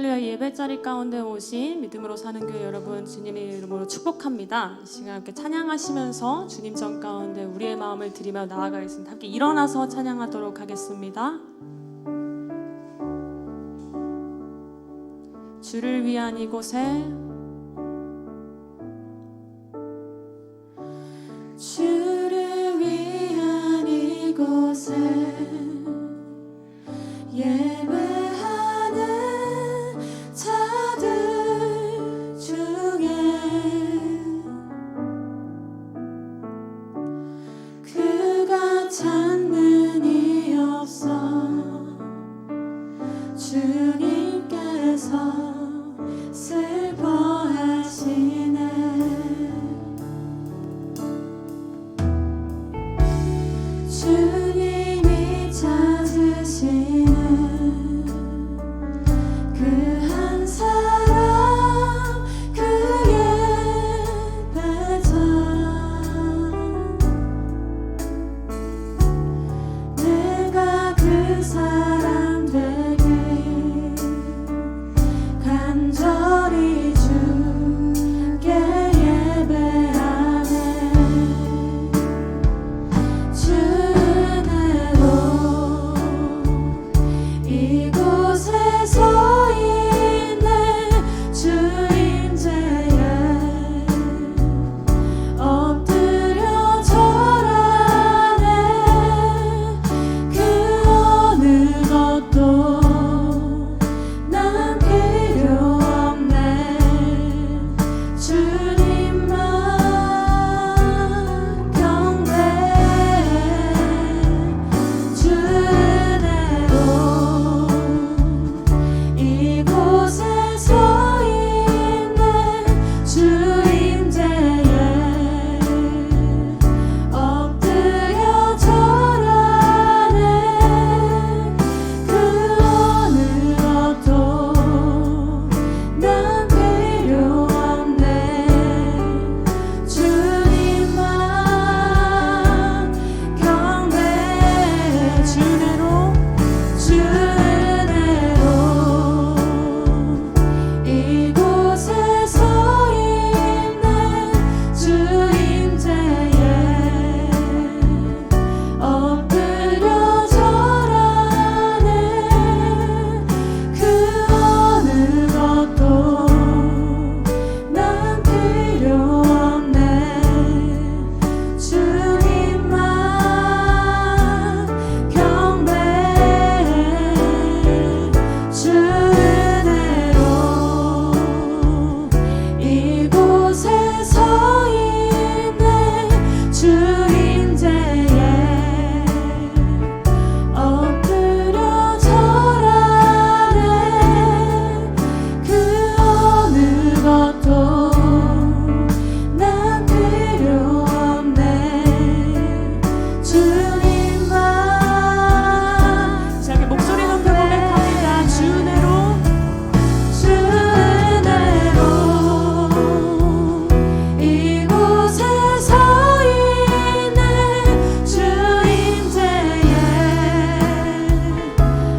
할렐루야. 예배자리 가운데 오신 믿음으로 사는 교회 여러분, 주님의 이름으로 축복합니다. 이 시간 함께 찬양하시면서 주님 전 가운데 우리의 마음을 드리며 나아가겠습니다. 함께 일어나서 찬양하도록 하겠습니다. 주를 위한 이곳에, 주를 위한 이곳에 예배하는 자들 중에 그가 찾는 이 없어. 주님께서 슬퍼하시네. 주님이 찾으시는 그 한 사람, 그 예배자. 내가 그 사람 되길 간절히 주께 예배하네. 주 은혜로 이곳에 서 있네. 주 임재에 엎드려 절하네. 그 어느 것도 난 필요 없네. 주님만 경배해. 주 은혜로 이곳에 서 있네. 주 임재에 엎드려 절하네. 그 어느 것도 난 필요 없네. 주님만 경배해. 주 은혜로, 주 은혜로 이곳에 서 있네. 주 임재에 엎드려 절하네. 그 어느 것도 난 필요 없네. 주님만 경배해. 주 은혜로 이곳에 서 있네. 주 임재에 엎드려 절하네. 그 어느 것도 난 필요 없네. 주님만. 자, 이렇게 목소리 높여 고백합니다. 주 은혜로, 주 은혜로 이곳에 서 있네. 주 임재에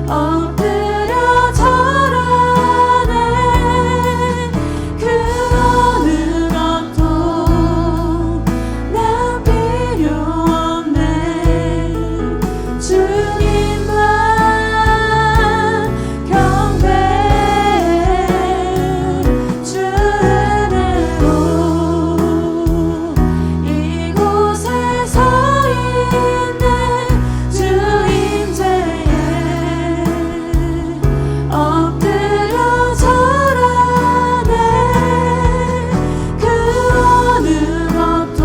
엎드려 절하네. 그 어느 것도 난 필요 없네. 주님만 경배해. 주 은혜로 이곳에 서 있네. 주 임재에 엎드려 절하네. 그 어느 것도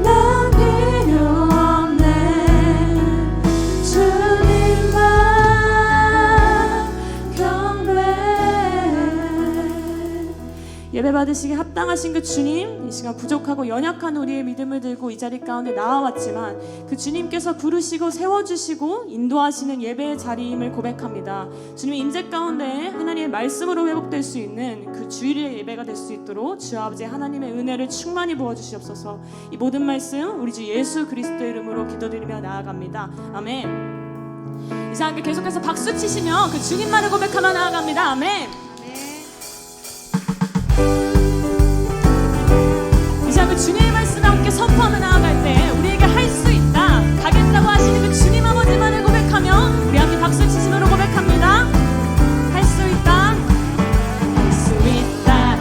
난 필요 없네. 주님만 경배해. 예배 받으시기 합당하신 그 주님, 이 시간 부족하고 연약한 우리의 믿음을 들고 이 자리 가운데 나와왔지만 그 주님께서 부르시고 세워주시고 인도하시는 예배의 자리임을 고백합니다. 주님의 임재 가운데 하나님의 말씀으로 회복될 수 있는 그 주일의 예배가 될 수 있도록 주 아버지 하나님의 은혜를 충만히 부어주시옵소서. 이 모든 말씀 우리 주 예수 그리스도의 이름으로 기도드리며 나아갑니다. 아멘. 이제 함께 계속해서 박수 치시며 그 주님만을 고백하며 나아갑니다. 아멘. 이제 함께 주님의 말씀을 함께 선포하며 나아갈 때 우리에게 할 수 있다, 가겠다고 하시는 그 주님 아버지만을 고백하며 우리 함께 박수 치시므로 고백합니다. 할 수 있다, 할 수 있다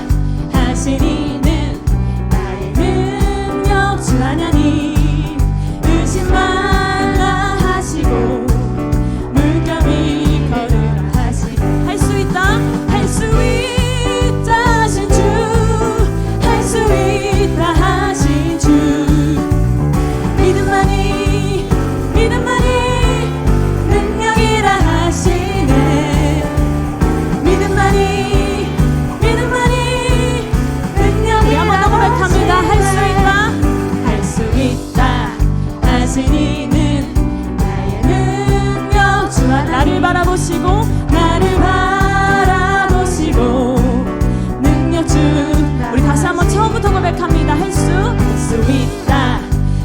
하시니는 나의 능력 주 하나님, 의심 말라 하시고 물결이 걸으라 하시. 할 수 있다, 할 수 있다 하신 주, 할 수 있다 하신 주. 믿음만이 능력이라 하시네. 믿음만이 능력이라. 한 번 더 고백합니다. 할 수 있다, 할 수 있다 하시니는 나의 능력 주 하나님, 나를 바라보시고 능력 주. 우리 다시 한번 처음부터 고백합니다. 할 수 있다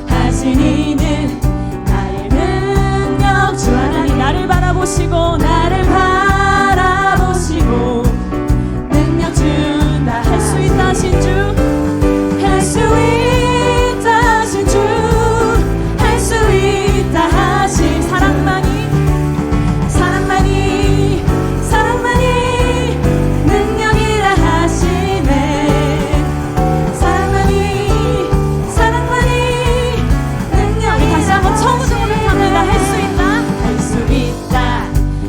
하시니는 나의 능력 주 하나님, 나를 바라보시고 능력 주. 나 할 수 있다 하신 주, 할 수 있다 하신 주, 할 수 있다 하신 사랑만이 능력이라 하시네. 사랑만이 능력. 우리 다시 한번 처음부터 고백합니다. 할 수 있다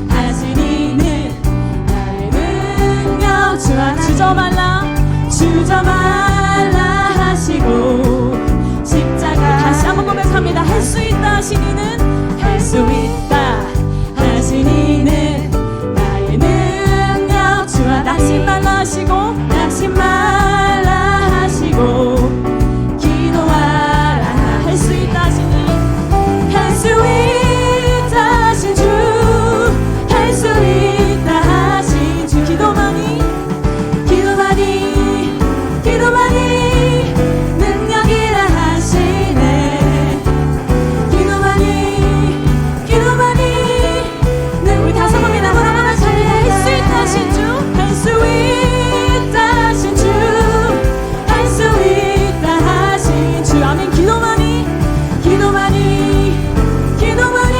하시니는 나의 능력 주 하나님, 주저 말라 하시고 십자가. 다시 한번 고백합니다. 할 수 있다 하시니는, 할 수 있다 하시니는 나의 능력 주 하나님, 낙심 말라 하시고 기도하라. 할 수 있다 하시니, 할 수 있다 하신 주, 할 수 있다 하신 주. 기도만이 능력이라 하시네. 기도만이 우리 다시 한번 믿음으로 고백합니다. 할 수 있다 하신 주, 할 수 있다 하신 주, 할 수 있다 하신 주. 아멘. 기도만이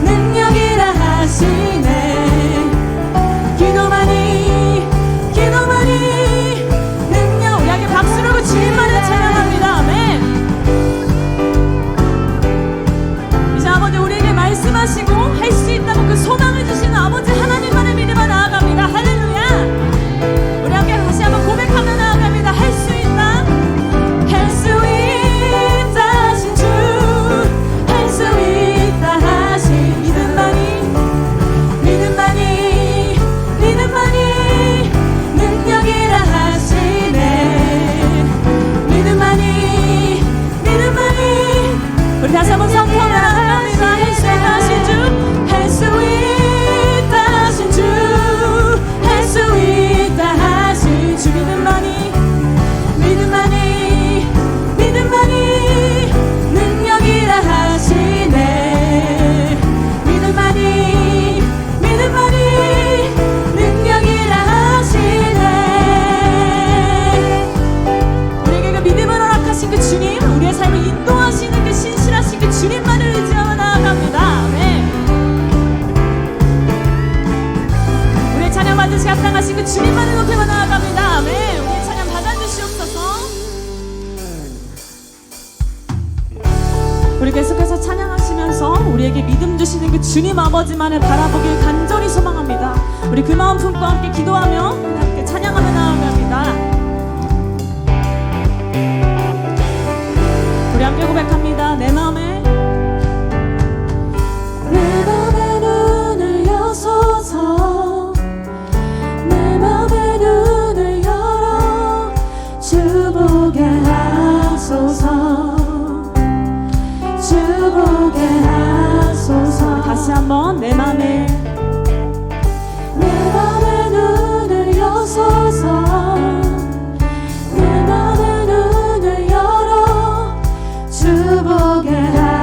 능력이라 하시네. 기도만이 능력. 우리 함께 박수로 그 주님만을 찬양합니다. 아멘. 이제 아버지 우리에게 말씀하시고 할 수 있다고 그 소망을 주시는 아버지 하나님만을 믿으며 나아갑니다. 할렐루야. 우리 함께 다시 한번 고백하며 나아갑니다. 할 수 있다, 할 수 있다 하신 주, 할 수 있다 하신. 믿음만이 능력이라 하시네. 믿음만이. 우리 다시 한번 선포하며 나아갑니다. 할 수 있다 하신 주, 할 수 있다 하신 주, 할 수 있다 하신 주. 믿음만이 능력이라 하시네. 믿음만이 능력이라 하시네. 우리에게 그 믿음을 허락하신 그 주님, 우리의 삶을 인도하시는 그 신실하신 그 주님만을 의지하며 나아갑니다. 아멘. 우리의 찬양 받으시 합당하신 그 주님만을 높이며 나아갑니다. 아멘. 우리의 찬양 받아주시옵소서. 우리 계속해서 찬양하시면서 우리에게 믿음 주시는 그 주님 아버지만을 바라보길 간절히 소망합니다. 우리 그 마음 품고 함께 기도하며 함께 찬양하며 나아갑니다. 우리 함께 고백합니다. 내 마음에 눈을 여소서. 내 마음의 눈을 열어 주 보게 하소서. 다시 한번 내 맘에 눈을 여소서. 내 맘의 눈을 열어 주 보게 하소서.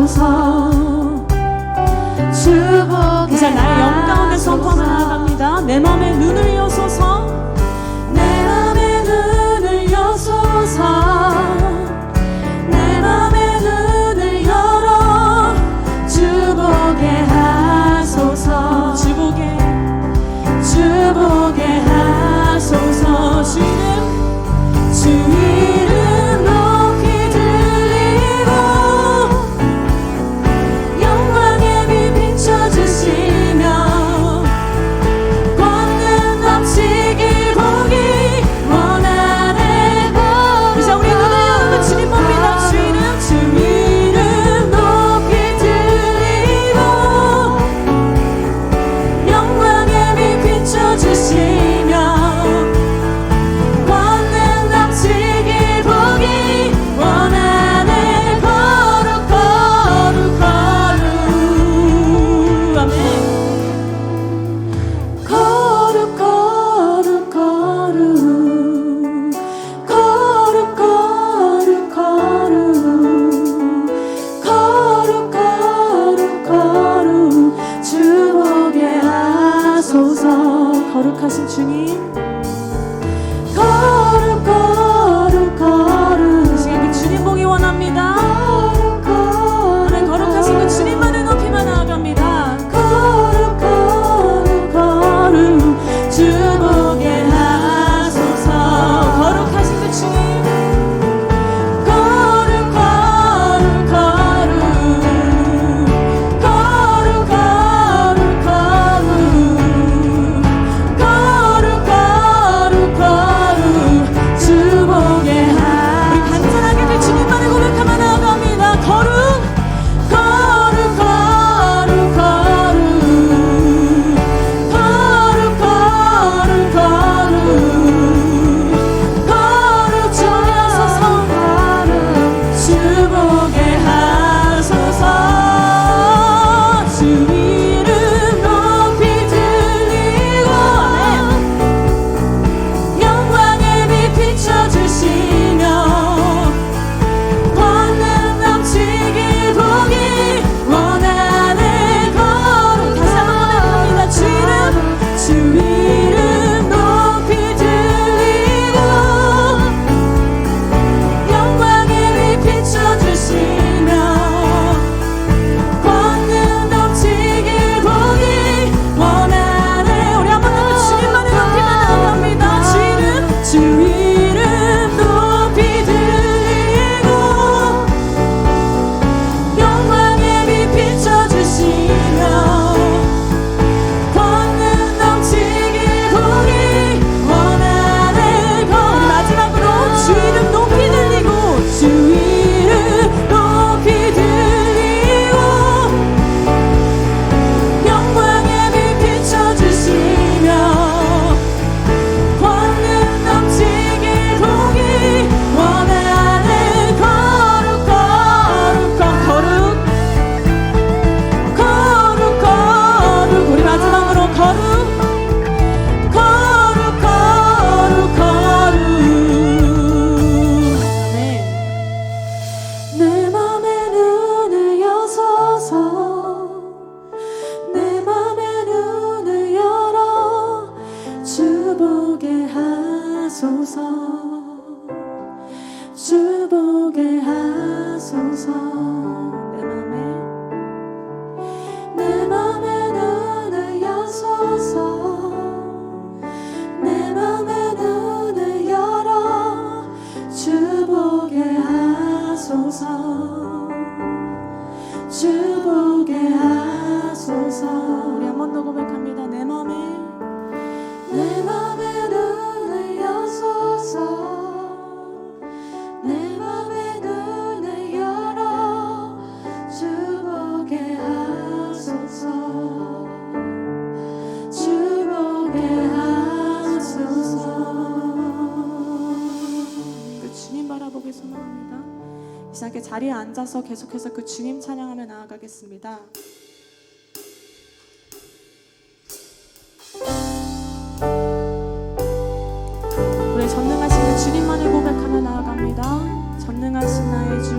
하소서. 주복의 이제 나의 영 가운데 선포하며 나아갑니다. 내 맘에 눈을 여소서, 내 맘에 눈을 여소서. 내 맘에 눈을 열어 주복의 하소서. 주복의 주복의 하소서. 주 이름 주 이름 높이 들리고 영광의 빛 비춰주시며 권능 넘치길 보기 원하네. 이제 우리 눈을 여는 주님 봅니다. 주 이름 주 이름 높이 들리고 영광의 빛 비춰주시며 권능 넘치길 보기 원하네. 거룩 거룩 거룩. 아멘. 거룩 거룩 거룩 거룩 거룩 거룩 거룩 거룩 주복의 하소서. 거룩하신 주님, 거룩 거룩 거룩 이 시간 그 주님 보기 원합니다. 거룩 거룩 아멘. 거룩하신 그 주님만을 높이며 나아갑니다. 거룩 거룩 거룩 주복의 하소서. 거룩하신 그 주님, 거룩 거룩 거룩 거룩 거룩 거룩 거룩 거룩 주복의 우리 간절하게 그 주님만을 고백하며 나아갑니다. 거룩 거룩 거룩 거룩 거룩 거룩 거룩 주복의 하소서. 주복의 하소서. 주 이름 높이 들리고 영광의 빛 비춰주시며 권능 넘치길 보기 원하네. 거룩 다시 한번 고백합니다. 주 이름 높이 들리고 영광의 빛 비춰주시며 권능 넘치길 보기 원하네. 우리 한 번 더 그 주님만을 높이며 나아갑니다. 주 이름 높이 들리고 영광의 빛 비춰주시며 권능 넘치길 보기 원하네. 우리 마지막으로 주 이름 높이 들리고, 주 이름 높이 들리고 영광의 빛 비춰주시며 권능 넘치길 보기 원하네. 거룩 거룩 거룩 거룩 거룩 우리 마지막으로 거룩 거룩 거룩 거룩. 아멘. 내 맘에 눈을 여소서. 내 맘에 눈을 열어 주복의 하소서. 주복의 하소서. 내 맘에 내 맘에 눈을 여소서. 내 맘에 눈을 열어 주복의 하소서. 주복의 하소서. 우리 한 번 더 고백합니다. 내 맘에 내 맘에 눈을 여소서. 내 맘에 눈을 열어 주복의 하소서. 주복의 하소서. 그 주님 바라보게 소망합니다. 이 시간 자리에 앉아서 계속해서 그 주님 찬양하며 나아가겠습니다. 우리 전능하신 그 주님만을 고백하며 나아갑니다. 전능하신 나의 주,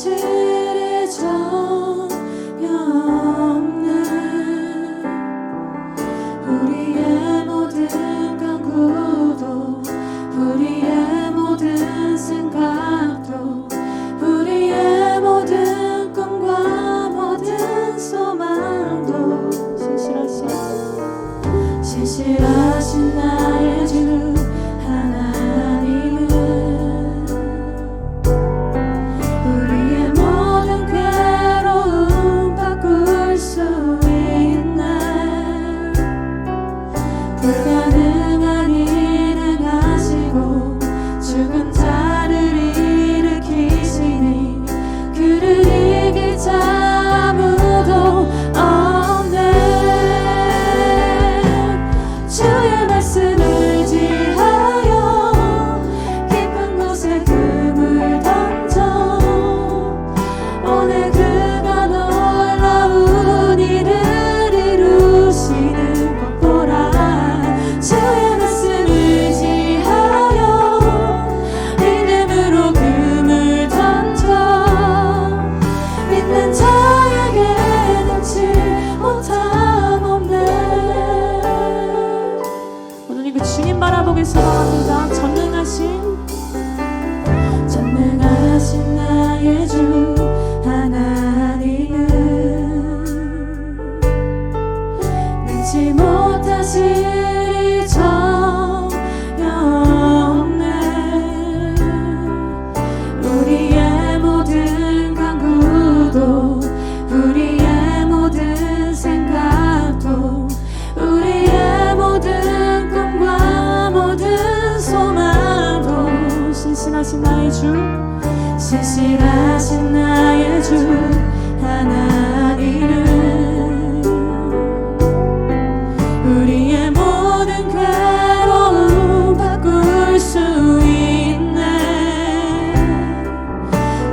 일이 전혀 없네. 우리의 모든 간구도 우리의 모든 생각도 우리의 모든 꿈과 모든 소망도 신실하신 나의 주 하나님은 우리의 모든 괴로움 바꿀 수 있네. 불가능한 일을 하시고 죽은 자를 일으키시니 그를 이길 자 아무도 없네. 주의 말씀을 의지하여 깊은 곳에 금을 던져 오늘 그가 놀라운 일을 이루시는 것 보라. 주의 말씀을 의지하여 믿음으로 금을 던져 믿는 자에게 능치 못함 없네. 오늘 그 주님 바라보길 소망합니다. 전능하신 나의 주 하나님은 능치 못하실 일이 전혀 없네. 우리의 모든 간구도 우리의 모든 생각도 우리의 모든 꿈과 모든 소망도 신실하신 나의 주 신실하신 나의 주 하나님은 우리의 모든 괴로움 바꿀 수 있네.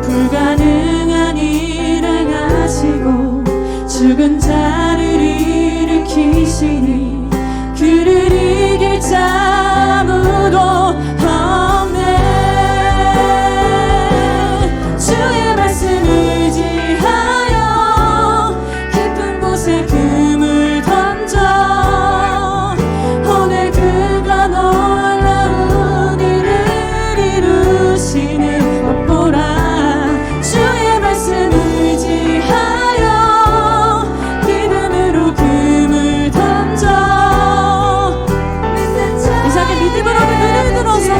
불가능한 일을 하시고 죽은 자를 일으키시니 그를 이길 자 아무도 없네. 주의 말씀을 의지하여 깊은 곳에 금을 던져 오늘 그가 놀라운 일을 이루시는 것 보라. 주의 말씀을 의지하여 믿음으로 금을 던져 이삭의 믿음으로 눈을 들어서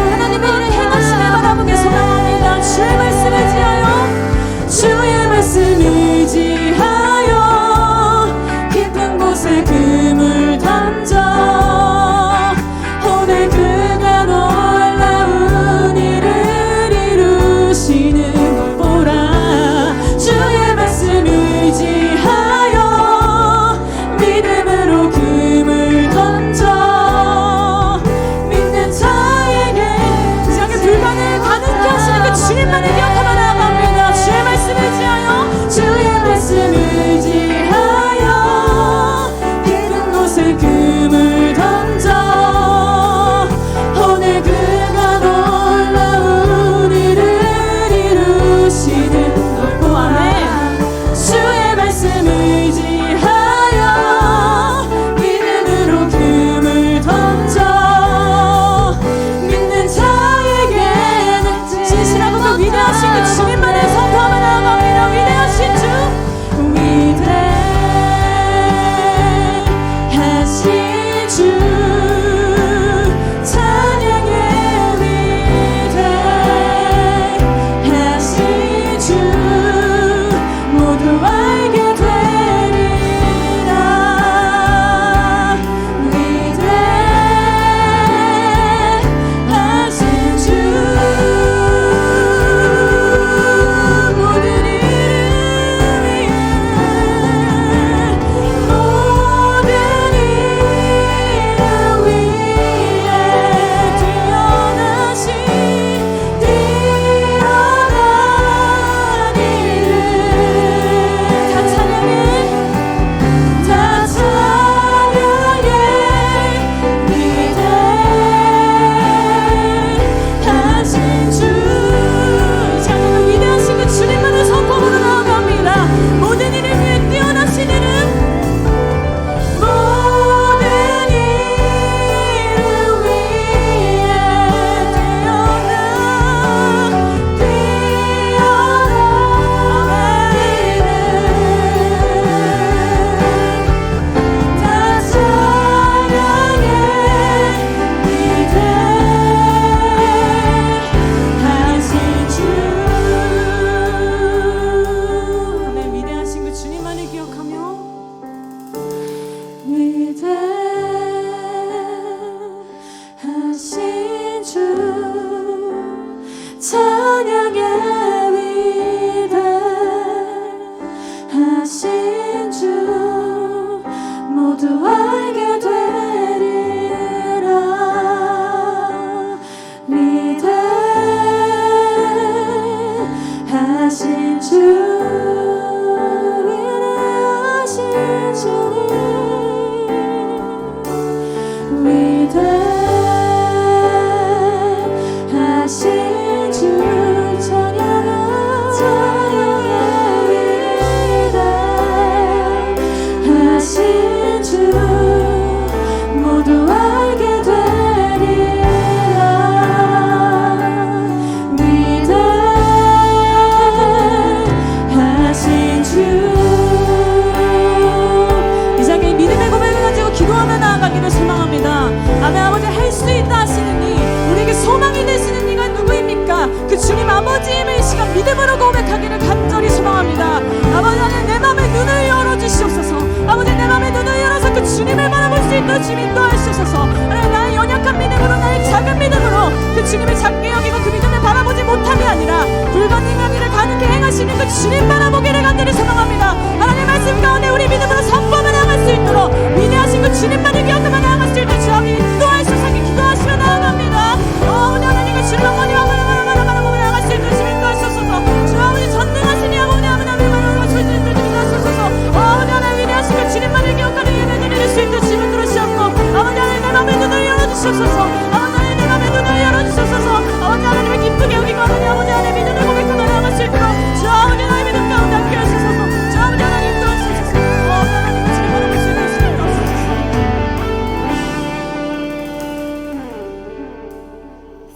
수 있도록 주님 인도하시옵소서. 하나님 나의 연약한 믿음으로 나의 작은 믿음으로 그 주님을 작게 여기고 그 믿음을 바라보지 못함이 아니라 불가능한 일을 가능케 행하시는 그 주님 바라보기를 간절히 소망합니다. 하나님 말씀 가운데 우리 믿음으로 선포만 나아갈 수 있도록 위대하신 그 주님만을 기억하며 나아갈 수 있도록 주님 인도하시옵소서. 기도하시며 나아갑니다. 우리 하나님과 주님 어머니와 바라보며 나아갈 수 있도록 주님 인도하시옵소서. 주 아버지 전능하시니 아버지 하나님 바라보며 주님 인도하시옵소서. 우리 하나님 위대하신 그 주님만을 기억하는 예배 드릴 수 있도록 주님 들으시옵고 아버지 하나님 내 맘의 눈을 열어주시옵소서. 아버지 하나님 내 맘의 눈을 열어주시옵소서. 아버지 하나님을 기쁘게 여기고 아버지 하나님 믿음을 고백하며 나아갈 수 있도록 주 아버지 하나님 믿음 가운데 함께 하시옵소서. 주 아버지 하나님 인도하시옵소서. 하나님과 주님 바라볼 수 있는 주님 인도하시옵소서.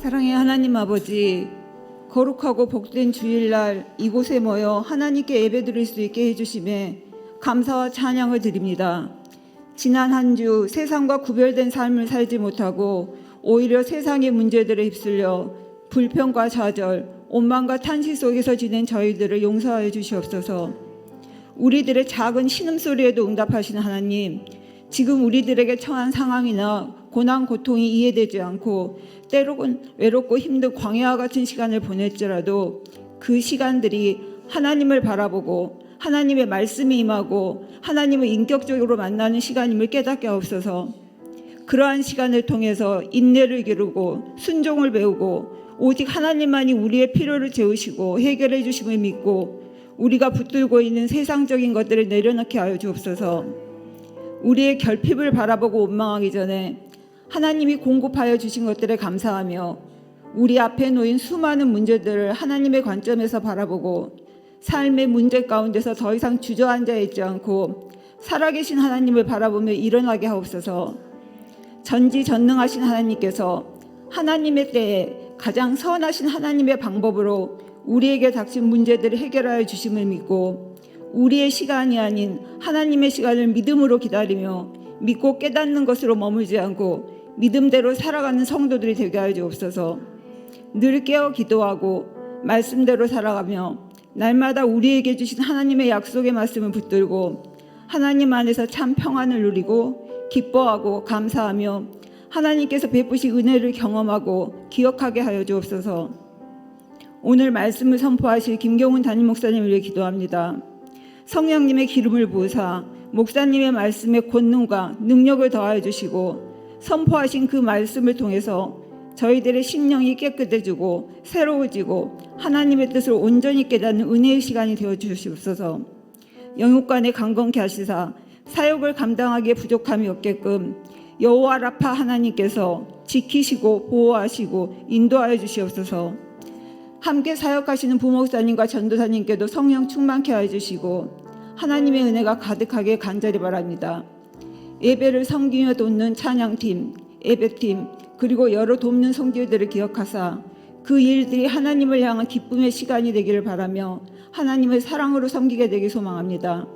사랑의 하나님 아버지, 거룩하고 복된 주일날 이곳에 모여 하나님께 예배드릴 수 있게 해주심에 감사와 찬양을 드립니다. 지난 한 주 세상과 구별된 삶을 살지 못하고 오히려 세상의 문제들에 휩쓸려 불평과 좌절, 원망과 탄식 속에서 지낸 저희들을 용서하여 주시옵소서. 우리들의 작은 신음소리에도 응답하시는 하나님, 지금 우리들에게 처한 상황이나 고난 고통이 이해되지 않고 때로는 외롭고 힘든 광야와 같은 시간을 보낼지라도 그 시간들이 하나님을 바라보고 하나님의 말씀이 임하고 하나님을 인격적으로 만나는 시간임을 깨닫게 하옵소서. 그러한 시간을 통해서 인내를 기르고 순종을 배우고 오직 하나님만이 우리의 필요를 채우시고 해결해 주심을 믿고 우리가 붙들고 있는 세상적인 것들을 내려놓게 하여 주옵소서. 우리의 결핍을 바라보고 원망하기 전에 하나님이 공급하여 주신 것들에 감사하며 우리 앞에 놓인 수많은 문제들을 하나님의 관점에서 바라보고 삶의 문제 가운데서 더 이상 주저앉아 있지 않고 살아계신 하나님을 바라보며 일어나게 하옵소서. 전지전능하신 하나님께서 하나님의 때에 가장 선하신 하나님의 방법으로 우리에게 닥친 문제들을 해결하여 주심을 믿고 우리의 시간이 아닌 하나님의 시간을 믿음으로 기다리며 믿고 깨닫는 것으로 머물지 않고 믿음대로 살아가는 성도들이 되게 하여 주옵소서. 늘 깨어 기도하고 말씀대로 살아가며 날마다 우리에게 주신 하나님의 약속의 말씀을 붙들고 하나님 안에서 참 평안을 누리고 기뻐하고 감사하며 하나님께서 베푸신 은혜를 경험하고 기억하게 하여 주옵소서. 오늘 말씀을 선포하실 김경훈 담임 목사님을 위해 기도합니다. 성령님의 기름을 부으사 목사님의 말씀에 권능과 능력을 더하여 주시고 선포하신 그 말씀을 통해서 저희들의 심령이 깨끗해지고 새로워지고 하나님의 뜻을 온전히 깨닫는 은혜의 시간이 되어 주시옵소서. 영육간에 강건케 하시사 사역을 감당하기에 부족함이 없게끔 여호와 라파 하나님께서 지키시고 보호하시고 인도하여 주시옵소서. 함께 사역하시는 부목사님과 전도사님께도 성령 충만케 하여 주시고 하나님의 은혜가 가득하게 간절히 바랍니다. 예배를 섬기며 돕는 찬양팀, 예배팀, 그리고 여러 돕는 성도들을 기억하사 그 일들이 하나님을 향한 기쁨의 시간이 되기를 바라며 하나님을 사랑으로 섬기게 되길 소망합니다.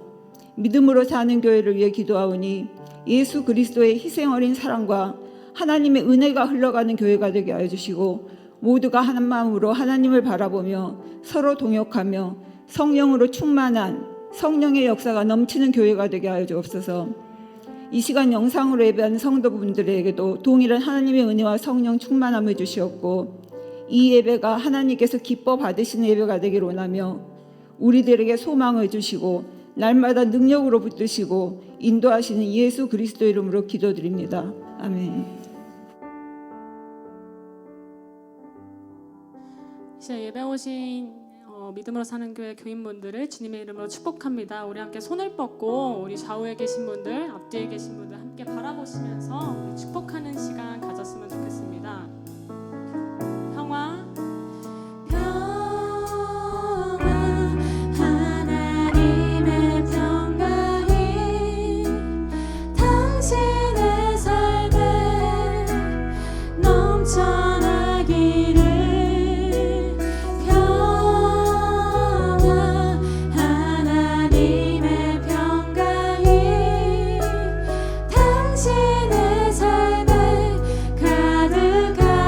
믿음으로 사는 교회를 위해 기도하오니 예수 그리스도의 희생 어린 사랑과 하나님의 은혜가 흘러가는 교회가 되게 하여 주시고 모두가 한 마음으로 하나님을 바라보며 서로 동역하며 성령으로 충만한 성령의 역사가 넘치는 교회가 되게 하여 주옵소서. 이 시간 영상으로 예배하는 성도분들에게도 동일한 하나님의 은혜와 성령 충만함을 주시옵고 이 예배가 하나님께서 기뻐 받으시는 예배가 되기를 원하며 우리들에게 소망을 주시고 날마다 능력으로 붙드시고 인도하시는 예수 그리스도 이름으로 기도드립니다. 아멘. 이제 예배 오신 믿음으로 사는 교회 교인분들을 주님의 이름으로 축복합니다. 우리 함께 손을 뻗고 우리 좌우에 계신 분들, 앞뒤에 계신 분들 함께 바라보시면서 우리 축복하는 시간 가졌으면 좋겠습니다. 평화 하나님의 평강이 당신의 삶에 넘쳐나기를 당신의 삶에 가득한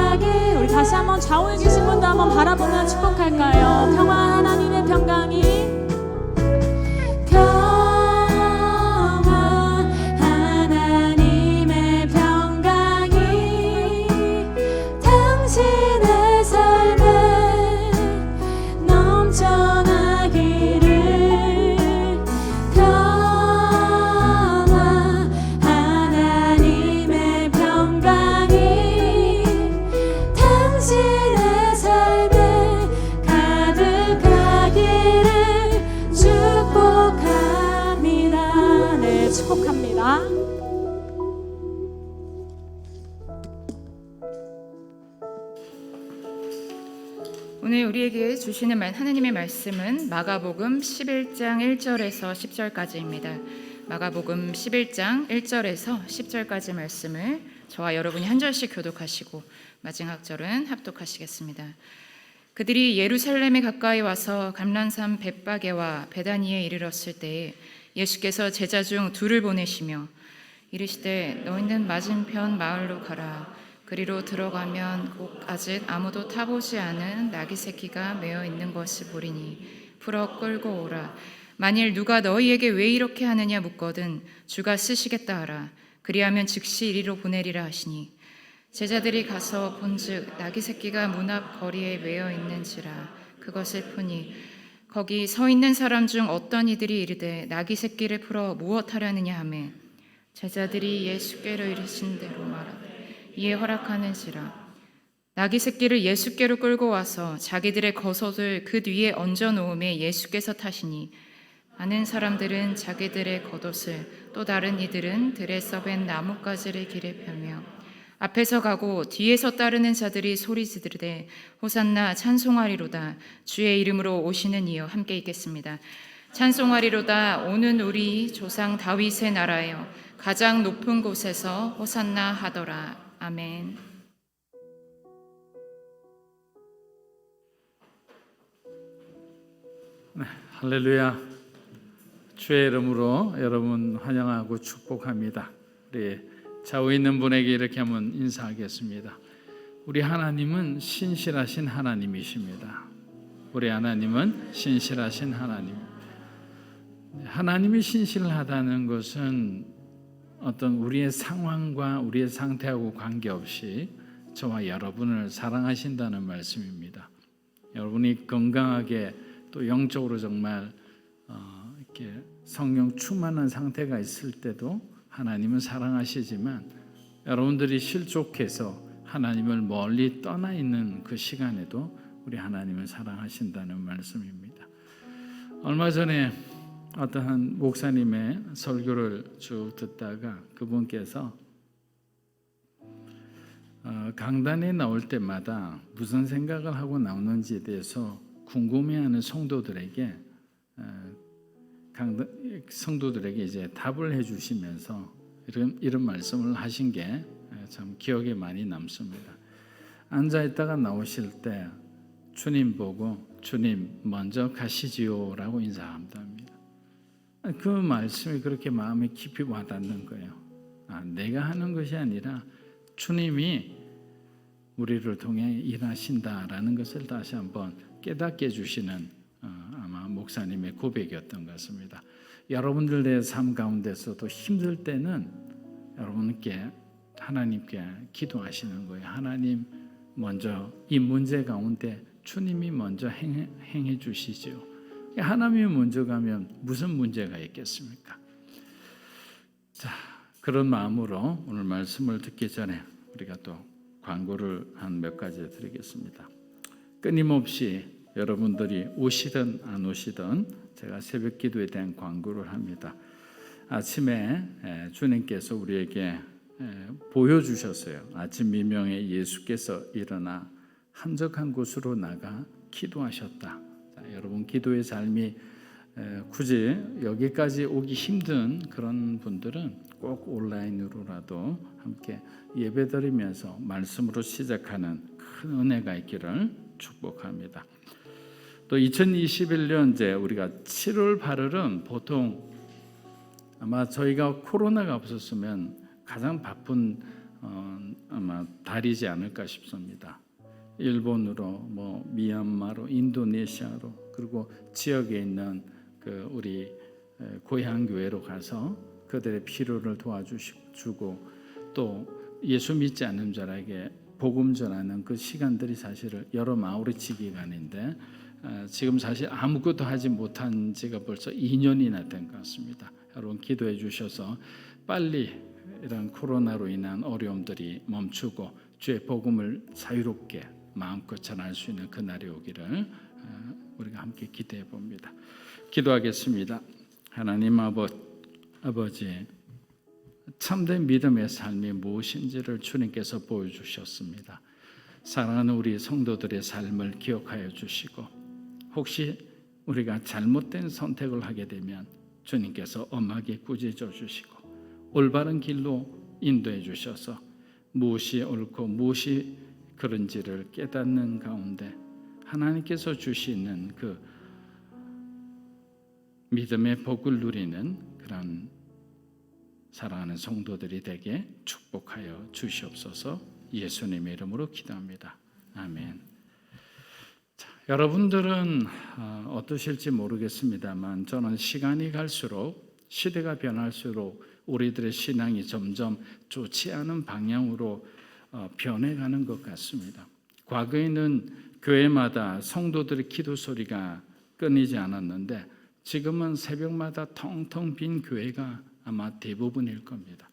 오늘 우리에게 주시는 하나님의 말씀은 마가복음 11장 1절에서 10절까지입니다. 마가복음 11장 1절에서 10절까지 말씀을 저와 여러분이 한 절씩 교독하시고 마지막 절은 합독하시겠습니다. 그들이 예루살렘에 가까이 와서 감람산 벳바게와 베다니에 이르렀을 때에 예수께서 제자 중 둘을 보내시며 이르시되 너희는 맞은편 마을로 가라. 그리로 들어가면 곧 아직 아무도 타보지 않은 나귀 새끼가 매어 있는 것을 보리니 풀어 끌고 오라. 만일 누가 너희에게 왜 이렇게 하느냐 묻거든 주가 쓰시겠다 하라. 그리하면 즉시 이리로 보내리라 하시니 제자들이 가서 본즉 나귀 새끼가 문 앞 거리에 매어 있는지라. 그것을 보니 거기 서 있는 사람 중 어떤 이들이 이르되 나귀 새끼를 풀어 무엇하려느냐 하매 제자들이 예수께로 이르신 대로 말하되 이에 허락하는지라. 나귀 새끼를 예수께로 끌고 와서 자기들의 겉옷을 그 위에 얹어 놓음에 예수께서 타시니 많은 사람들은 자기들의 겉옷을 또 다른 이들은 들에서 벤 나뭇가지를 길에 펴며 앞에서 가고 뒤에서 따르는 자들이 소리 지르되 호산나 찬송하리로다. 주의 이름으로 오시는 이여. 함께 읽겠습니다. 찬송하리로다. 오는 우리 조상 다윗의 나라여 가장 높은 곳에서 호산나 하더라. 아멘. 네, 할렐루야. 주의 이름으로 여러분 환영하고 축복합니다. 우리 좌우에 있는 분에게 이렇게 한번 인사하겠습니다. 우리 하나님은 신실하신 하나님이십니다. 우리 하나님은 신실하신 하나님. 하나님이 신실하다는 것은 어떤 우리의 상황과 우리의 상태하고 관계없이 저와 여러분을 사랑하신다는 말씀입니다. 여러분이 건강하게 또 영적으로 정말 이렇게 성령 충만한 상태가 있을 때도 하나님은 사랑하시지만 여러분들이 실족해서 하나님을 멀리 떠나 있는 그 시간에도 우리 하나님을 사랑하신다는 말씀입니다. 얼마 전에 어떤 한 목사님의 설교를 쭉 듣다가 그분께서 강단에 나올 때마다 무슨 생각을 하고 나오는지에 대해서 궁금해하는 성도들에게 이제 답을 해주시면서 이런 말씀을 하신 게 참 기억에 많이 남습니다. 앉아 있다가 나오실 때 주님 보고 주님 먼저 가시지요라고 인사한답니다. 그 말씀이 그렇게 마음에 깊이 와닿는 거예요. 내가 하는 것이 아니라 주님이 우리를 통해 일하신다라는 것을 다시 한번 깨닫게 해주시는 아마 목사님의 고백이었던 것 같습니다. 여러분들의 삶 가운데서도 힘들 때는 여러분께 하나님께 기도하시는 거예요. 하나님 먼저 이 문제 가운데 주님이 먼저 행해 주시죠. 하나님이 먼저 가면 무슨 문제가 있겠습니까? 자, 그런 마음으로 오늘 말씀을 듣기 전에 우리가 또 광고를 한 몇 가지 드리겠습니다. 끊임없이 여러분들이 오시든 안 오시든 제가 새벽 기도에 대한 광고를 합니다. 아침에 주님께서 우리에게 보여주셨어요. 아침 미명에 예수께서 일어나 한적한 곳으로 나가 기도하셨다. 자, 여러분 기도의 삶이 굳이 여기까지 오기 힘든 그런 분들은 꼭 온라인으로라도 함께 예배드리면서 말씀으로 시작하는 큰 은혜가 있기를 축복합니다. 또 2021년 이제 우리가 7월 8일은 보통 아마 저희가 코로나가 없었으면 가장 바쁜 아마 달이지 않을까 싶습니다. 일본으로 미얀마로 인도네시아로 그리고 지역에 있는 그 우리 고향 교회로 가서 그들의 필요를 도와주고 또 예수 믿지 않는 자에게 복음 전하는 그 시간들이 사실 여러 마을의 기간인데 지금 사실 아무것도 하지 못한 지가 벌써 2년이나 된 것 같습니다. 여러분 기도해 주셔서 빨리 이런 코로나로 인한 어려움들이 멈추고 주의 복음을 자유롭게 마음껏 전할 수 있는 그날이 오기를 우리가 함께 기대해 봅니다. 기도하겠습니다. 하나님 아버지 참된 믿음의 삶이 무엇인지를 주님께서 보여주셨습니다. 사랑하는 우리 성도들의 삶을 기억하여 주시고, 혹시 우리가 잘못된 선택을 하게 되면 주님께서 엄하게 꾸짖어 주시고 올바른 길로 인도해 주셔서 무엇이 옳고 무엇이 그런지를 깨닫는 가운데 하나님께서 주시는 그 믿음의 복을 누리는 그런 사랑하는 성도들이 되게 축복하여 주시옵소서. 예수님의 이름으로 기도합니다. 아멘. 자, 여러분들은 어떠실지 모르겠습니다만 저는 시간이 갈수록, 시대가 변할수록 우리들의 신앙이 점점 좋지 않은 방향으로 변해가는 것 같습니다. 과거에는 교회마다 성도들의 기도 소리가 끊이지 않았는데 지금은 새벽마다 텅텅 빈 교회가 아마 대부분일 겁니다.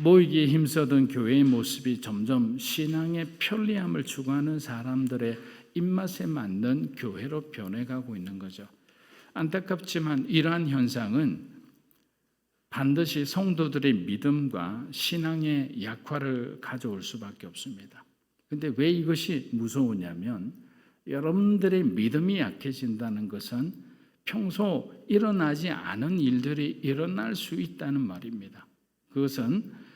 모이기에 힘쓰던 교회의 모습이 점점 신앙의 편리함을 추구하는 사람들의 입맛에 맞는 교회로 변해가고 있는 거죠. 안타깝지만 이러한 현상은 반드시 성도들의 믿음과 신앙의 약화를 가져올 수밖에 없습니다. 그런데 왜 이것이 무서우냐면, 여러분들의 믿음이 약해진다는 것은 평소 일어나지 않은 일들이 일어날 수 있다는 말입니다. 그것은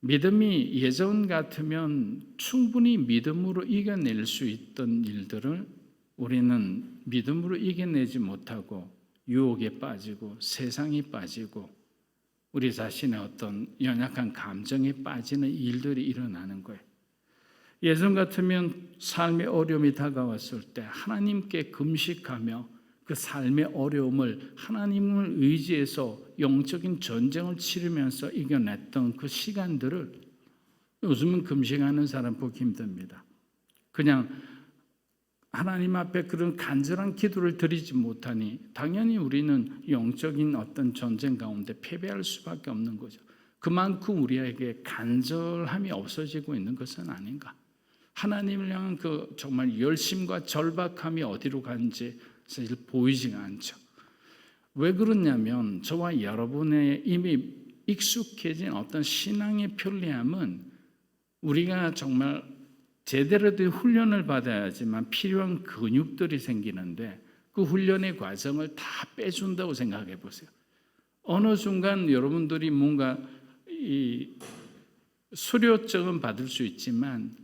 믿음이 예전 같으면 충분히 믿음으로 이겨낼 수 있던 일들을 우리는 믿음으로 이겨내지 못하고 유혹에 빠지고 세상에 빠지고 우리 자신의 어떤 연약한 감정에 빠지는 일들이 일어나는 거예요. 예전 같으면 삶의 어려움이 다가왔을 때 하나님께 금식하며 그 삶의 어려움을 하나님을 의지해서 영적인 전쟁을 치르면서 이겨냈던 그 시간들을 요즘은 금식하는 사람 보기 힘듭니다. 그냥 하나님 앞에 그런 간절한 기도를 드리지 못하니 당연히 우리는 영적인 어떤 전쟁 가운데 패배할 수밖에 없는 거죠. 그만큼 우리에게 간절함이 없어지고 있는 것은 아닌가. 하나님을 향한 그 정말 열심과 절박함이 어디로 가는지 사실 보이지가 않죠. 왜 그러냐면 저와 여러분의 이미 익숙해진 어떤 신앙의 편리함은 우리가 정말 제대로 된 훈련을 받아야지만 필요한 근육들이 생기는데 그 훈련의 과정을 다 빼준다고 생각해 보세요. 어느 순간 여러분들이 뭔가 이 수료증은 받을 수 있지만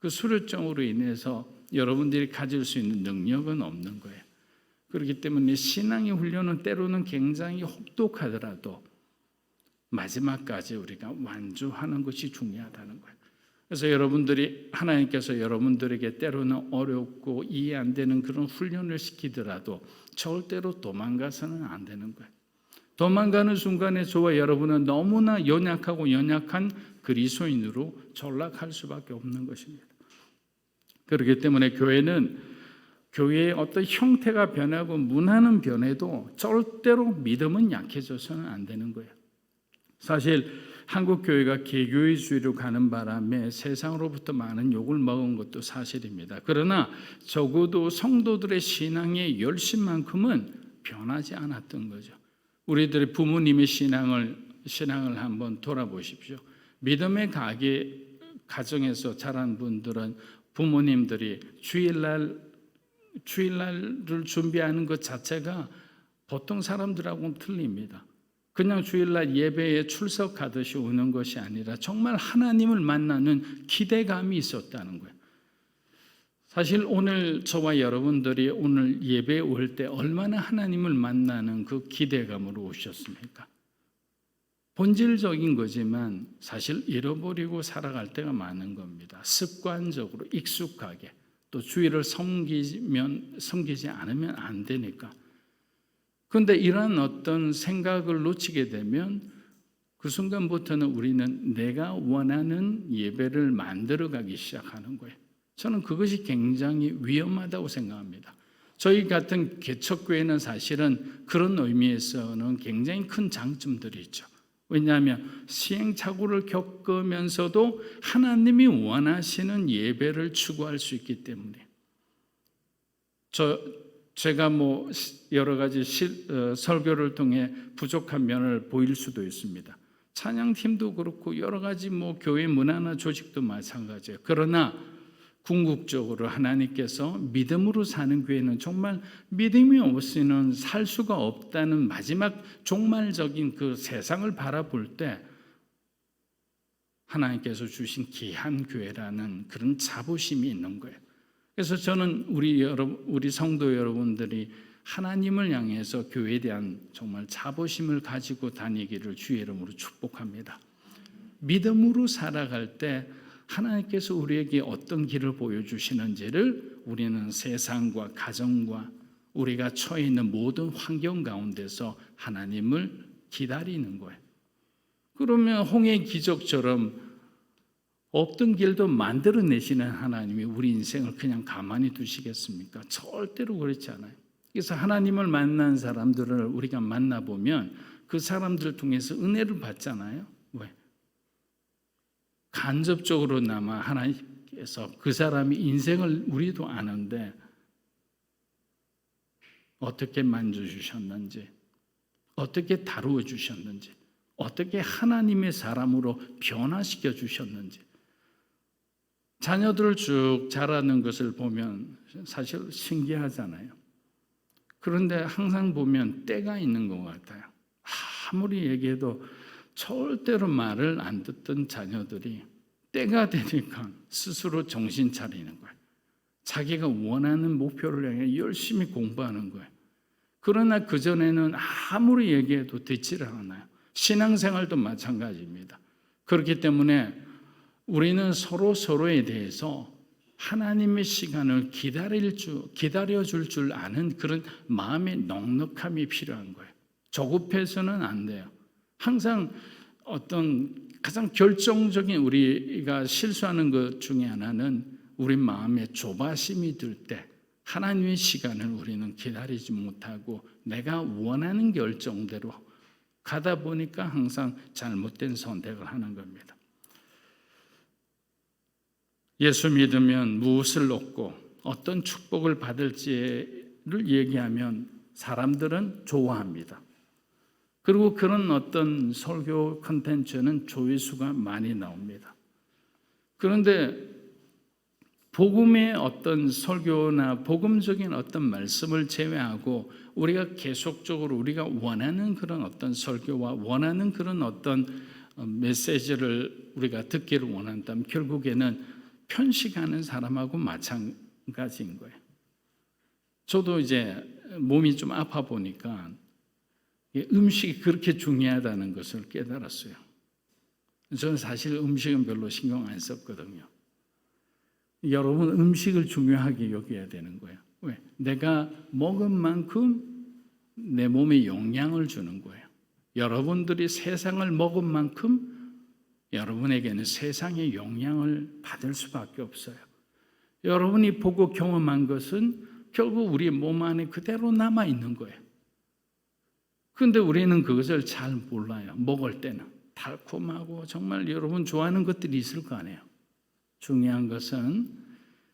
그 수료증으로 인해서 여러분들이 가질 수 있는 능력은 없는 거예요. 그렇기 때문에 신앙의 훈련은 때로는 굉장히 혹독하더라도 마지막까지 우리가 완주하는 것이 중요하다는 거예요. 그래서 하나님께서 여러분들에게 때로는 어렵고 이해 안 되는 그런 훈련을 시키더라도 절대로 도망가서는 안 되는 거예요. 도망가는 순간에 저와 여러분은 너무나 연약한 그리스도인으로 전락할 수밖에 없는 것입니다. 그렇기 때문에 교회의 어떤 형태가 변하고 문화는 변해도 절대로 믿음은 약해져서는 안 되는 거예요. 사실 한국 교회가 개교회주의로 가는 바람에 세상으로부터 많은 욕을 먹은 것도 사실입니다. 그러나 적어도 성도들의 신앙의 열심만큼은 변하지 않았던 거죠. 우리들의 부모님의 신앙을 한번 돌아보십시오. 믿음의 가정에서 자란 분들은 부모님들이 주일날을 준비하는 것 자체가 보통 사람들하고는 틀립니다. 그냥 주일날 예배에 출석하듯이 오는 것이 아니라 정말 하나님을 만나는 기대감이 있었다는 거예요. 사실 오늘 저와 여러분들이 오늘 예배에 올 때 얼마나 하나님을 만나는 그 기대감으로 오셨습니까? 본질적인 거지만 사실 잃어버리고 살아갈 때가 많은 겁니다. 습관적으로 익숙하게 또 주의를 섬기지 않으면 안 되니까. 그런데 이러한 어떤 생각을 놓치게 되면 그 순간부터는 우리는 내가 원하는 예배를 만들어가기 시작하는 거예요. 저는 그것이 굉장히 위험하다고 생각합니다. 저희 같은 개척교회는 사실은 그런 의미에서는 굉장히 큰 장점들이 있죠. 왜냐하면 시행착오를 겪으면서도 하나님이 원하시는 예배를 추구할 수 있기 때문에. 제가 여러 가지 설교를 통해 부족한 면을 보일 수도 있습니다. 찬양팀도 그렇고 여러 가지 뭐 교회 문화나 조직도 마찬가지예요. 그러나 궁극적으로 하나님께서 믿음으로 사는 교회는 정말 믿음이 없이는 살 수가 없다는 마지막 종말적인 그 세상을 바라볼 때 하나님께서 주신 귀한 교회라는 그런 자부심이 있는 거예요. 그래서 저는 우리 성도 여러분들이 하나님을 향해서 교회에 대한 정말 자부심을 가지고 다니기를 주의 이름으로 축복합니다. 믿음으로 살아갈 때 하나님께서 우리에게 어떤 길을 보여주시는지를 우리는 세상과 가정과 우리가 처해 있는 모든 환경 가운데서 하나님을 기다리는 거예요. 그러면 홍해 기적처럼 없던 길도 만들어내시는 하나님이 우리 인생을 그냥 가만히 두시겠습니까? 절대로 그렇지 않아요. 그래서 하나님을 만난 사람들을 우리가 만나보면 그 사람들을 통해서 은혜를 받잖아요. 왜? 간접적으로나마 하나님께서 그 사람이 인생을 우리도 아는데 어떻게 만져주셨는지, 어떻게 다루어 주셨는지, 어떻게 하나님의 사람으로 변화시켜 주셨는지, 자녀들을 쭉 자라는 것을 보면 사실 신기하잖아요. 그런데 항상 보면 때가 있는 것 같아요. 아무리 얘기해도 절대로 말을 안 듣던 자녀들이 때가 되니까 스스로 정신 차리는 거예요. 자기가 원하는 목표를 향해 열심히 공부하는 거예요. 그러나 그전에는 아무리 얘기해도 듣지를 않아요. 신앙생활도 마찬가지입니다. 그렇기 때문에 우리는 서로에 대해서 하나님의 시간을 기다려줄 줄 아는 그런 마음의 넉넉함이 필요한 거예요. 조급해서는 안 돼요. 항상 어떤 가장 결정적인 우리가 실수하는 것 중에 하나는 우리 마음에 조바심이 들 때 하나님의 시간을 우리는 기다리지 못하고 내가 원하는 결정대로 가다 보니까 항상 잘못된 선택을 하는 겁니다. 예수 믿으면 무엇을 얻고 어떤 축복을 받을지를 얘기하면 사람들은 좋아합니다. 그리고 그런 어떤 설교 콘텐츠는 조회수가 많이 나옵니다. 그런데 복음의 어떤 설교나 복음적인 어떤 말씀을 제외하고 우리가 계속적으로 우리가 원하는 그런 어떤 설교와 원하는 그런 어떤 메시지를 우리가 듣기를 원한다면 결국에는 편식하는 사람하고 마찬가지인 거예요. 저도 이제 몸이 좀 아파 보니까 음식이 그렇게 중요하다는 것을 깨달았어요. 저는 사실 음식은 별로 신경 안 썼거든요. 여러분 음식을 중요하게 여겨야 되는 거예요. 왜? 내가 먹은 만큼 내 몸에 영향을 주는 거예요. 여러분들이 세상을 먹은 만큼 여러분에게는 세상의 영향을 받을 수밖에 없어요. 여러분이 보고 경험한 것은 결국 우리 몸 안에 그대로 남아있는 거예요. 그런데 우리는 그것을 잘 몰라요. 먹을 때는 달콤하고 정말 여러분 좋아하는 것들이 있을 거 아니에요. 중요한 것은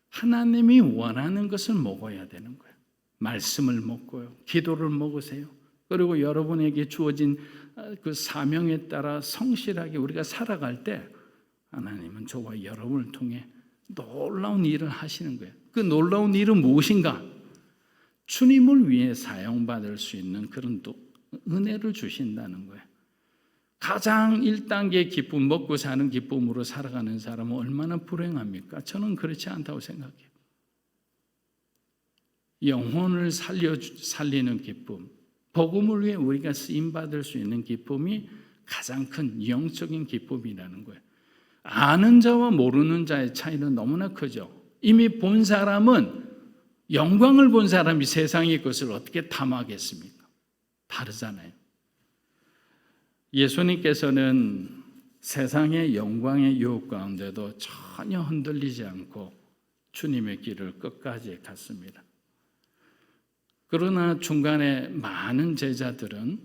하나님이 원하는 것을 먹어야 되는 거예요. 말씀을 먹고요. 기도를 먹으세요. 그리고 여러분에게 주어진 그 사명에 따라 성실하게 우리가 살아갈 때 하나님은 저와 여러분을 통해 놀라운 일을 하시는 거예요. 그 놀라운 일은 무엇인가? 주님을 위해 사용받을 수 있는 그런 은혜를 주신다는 거예요. 가장 1단계 기쁨, 먹고 사는 기쁨으로 살아가는 사람은 얼마나 불행합니까? 저는 그렇지 않다고 생각해요. 영혼을 살리는 기쁨, 복음을 위해 우리가 쓰임받을 수 있는 기쁨이 가장 큰 영적인 기쁨이라는 거예요. 아는 자와 모르는 자의 차이는 너무나 크죠. 이미 본 사람은 영광을 본 사람이 세상의 것을 어떻게 탐하겠습니까? 다르잖아요. 예수님께서는 세상의 영광의 유혹 가운데도 전혀 흔들리지 않고 주님의 길을 끝까지 갔습니다. 그러나 중간에 많은 제자들은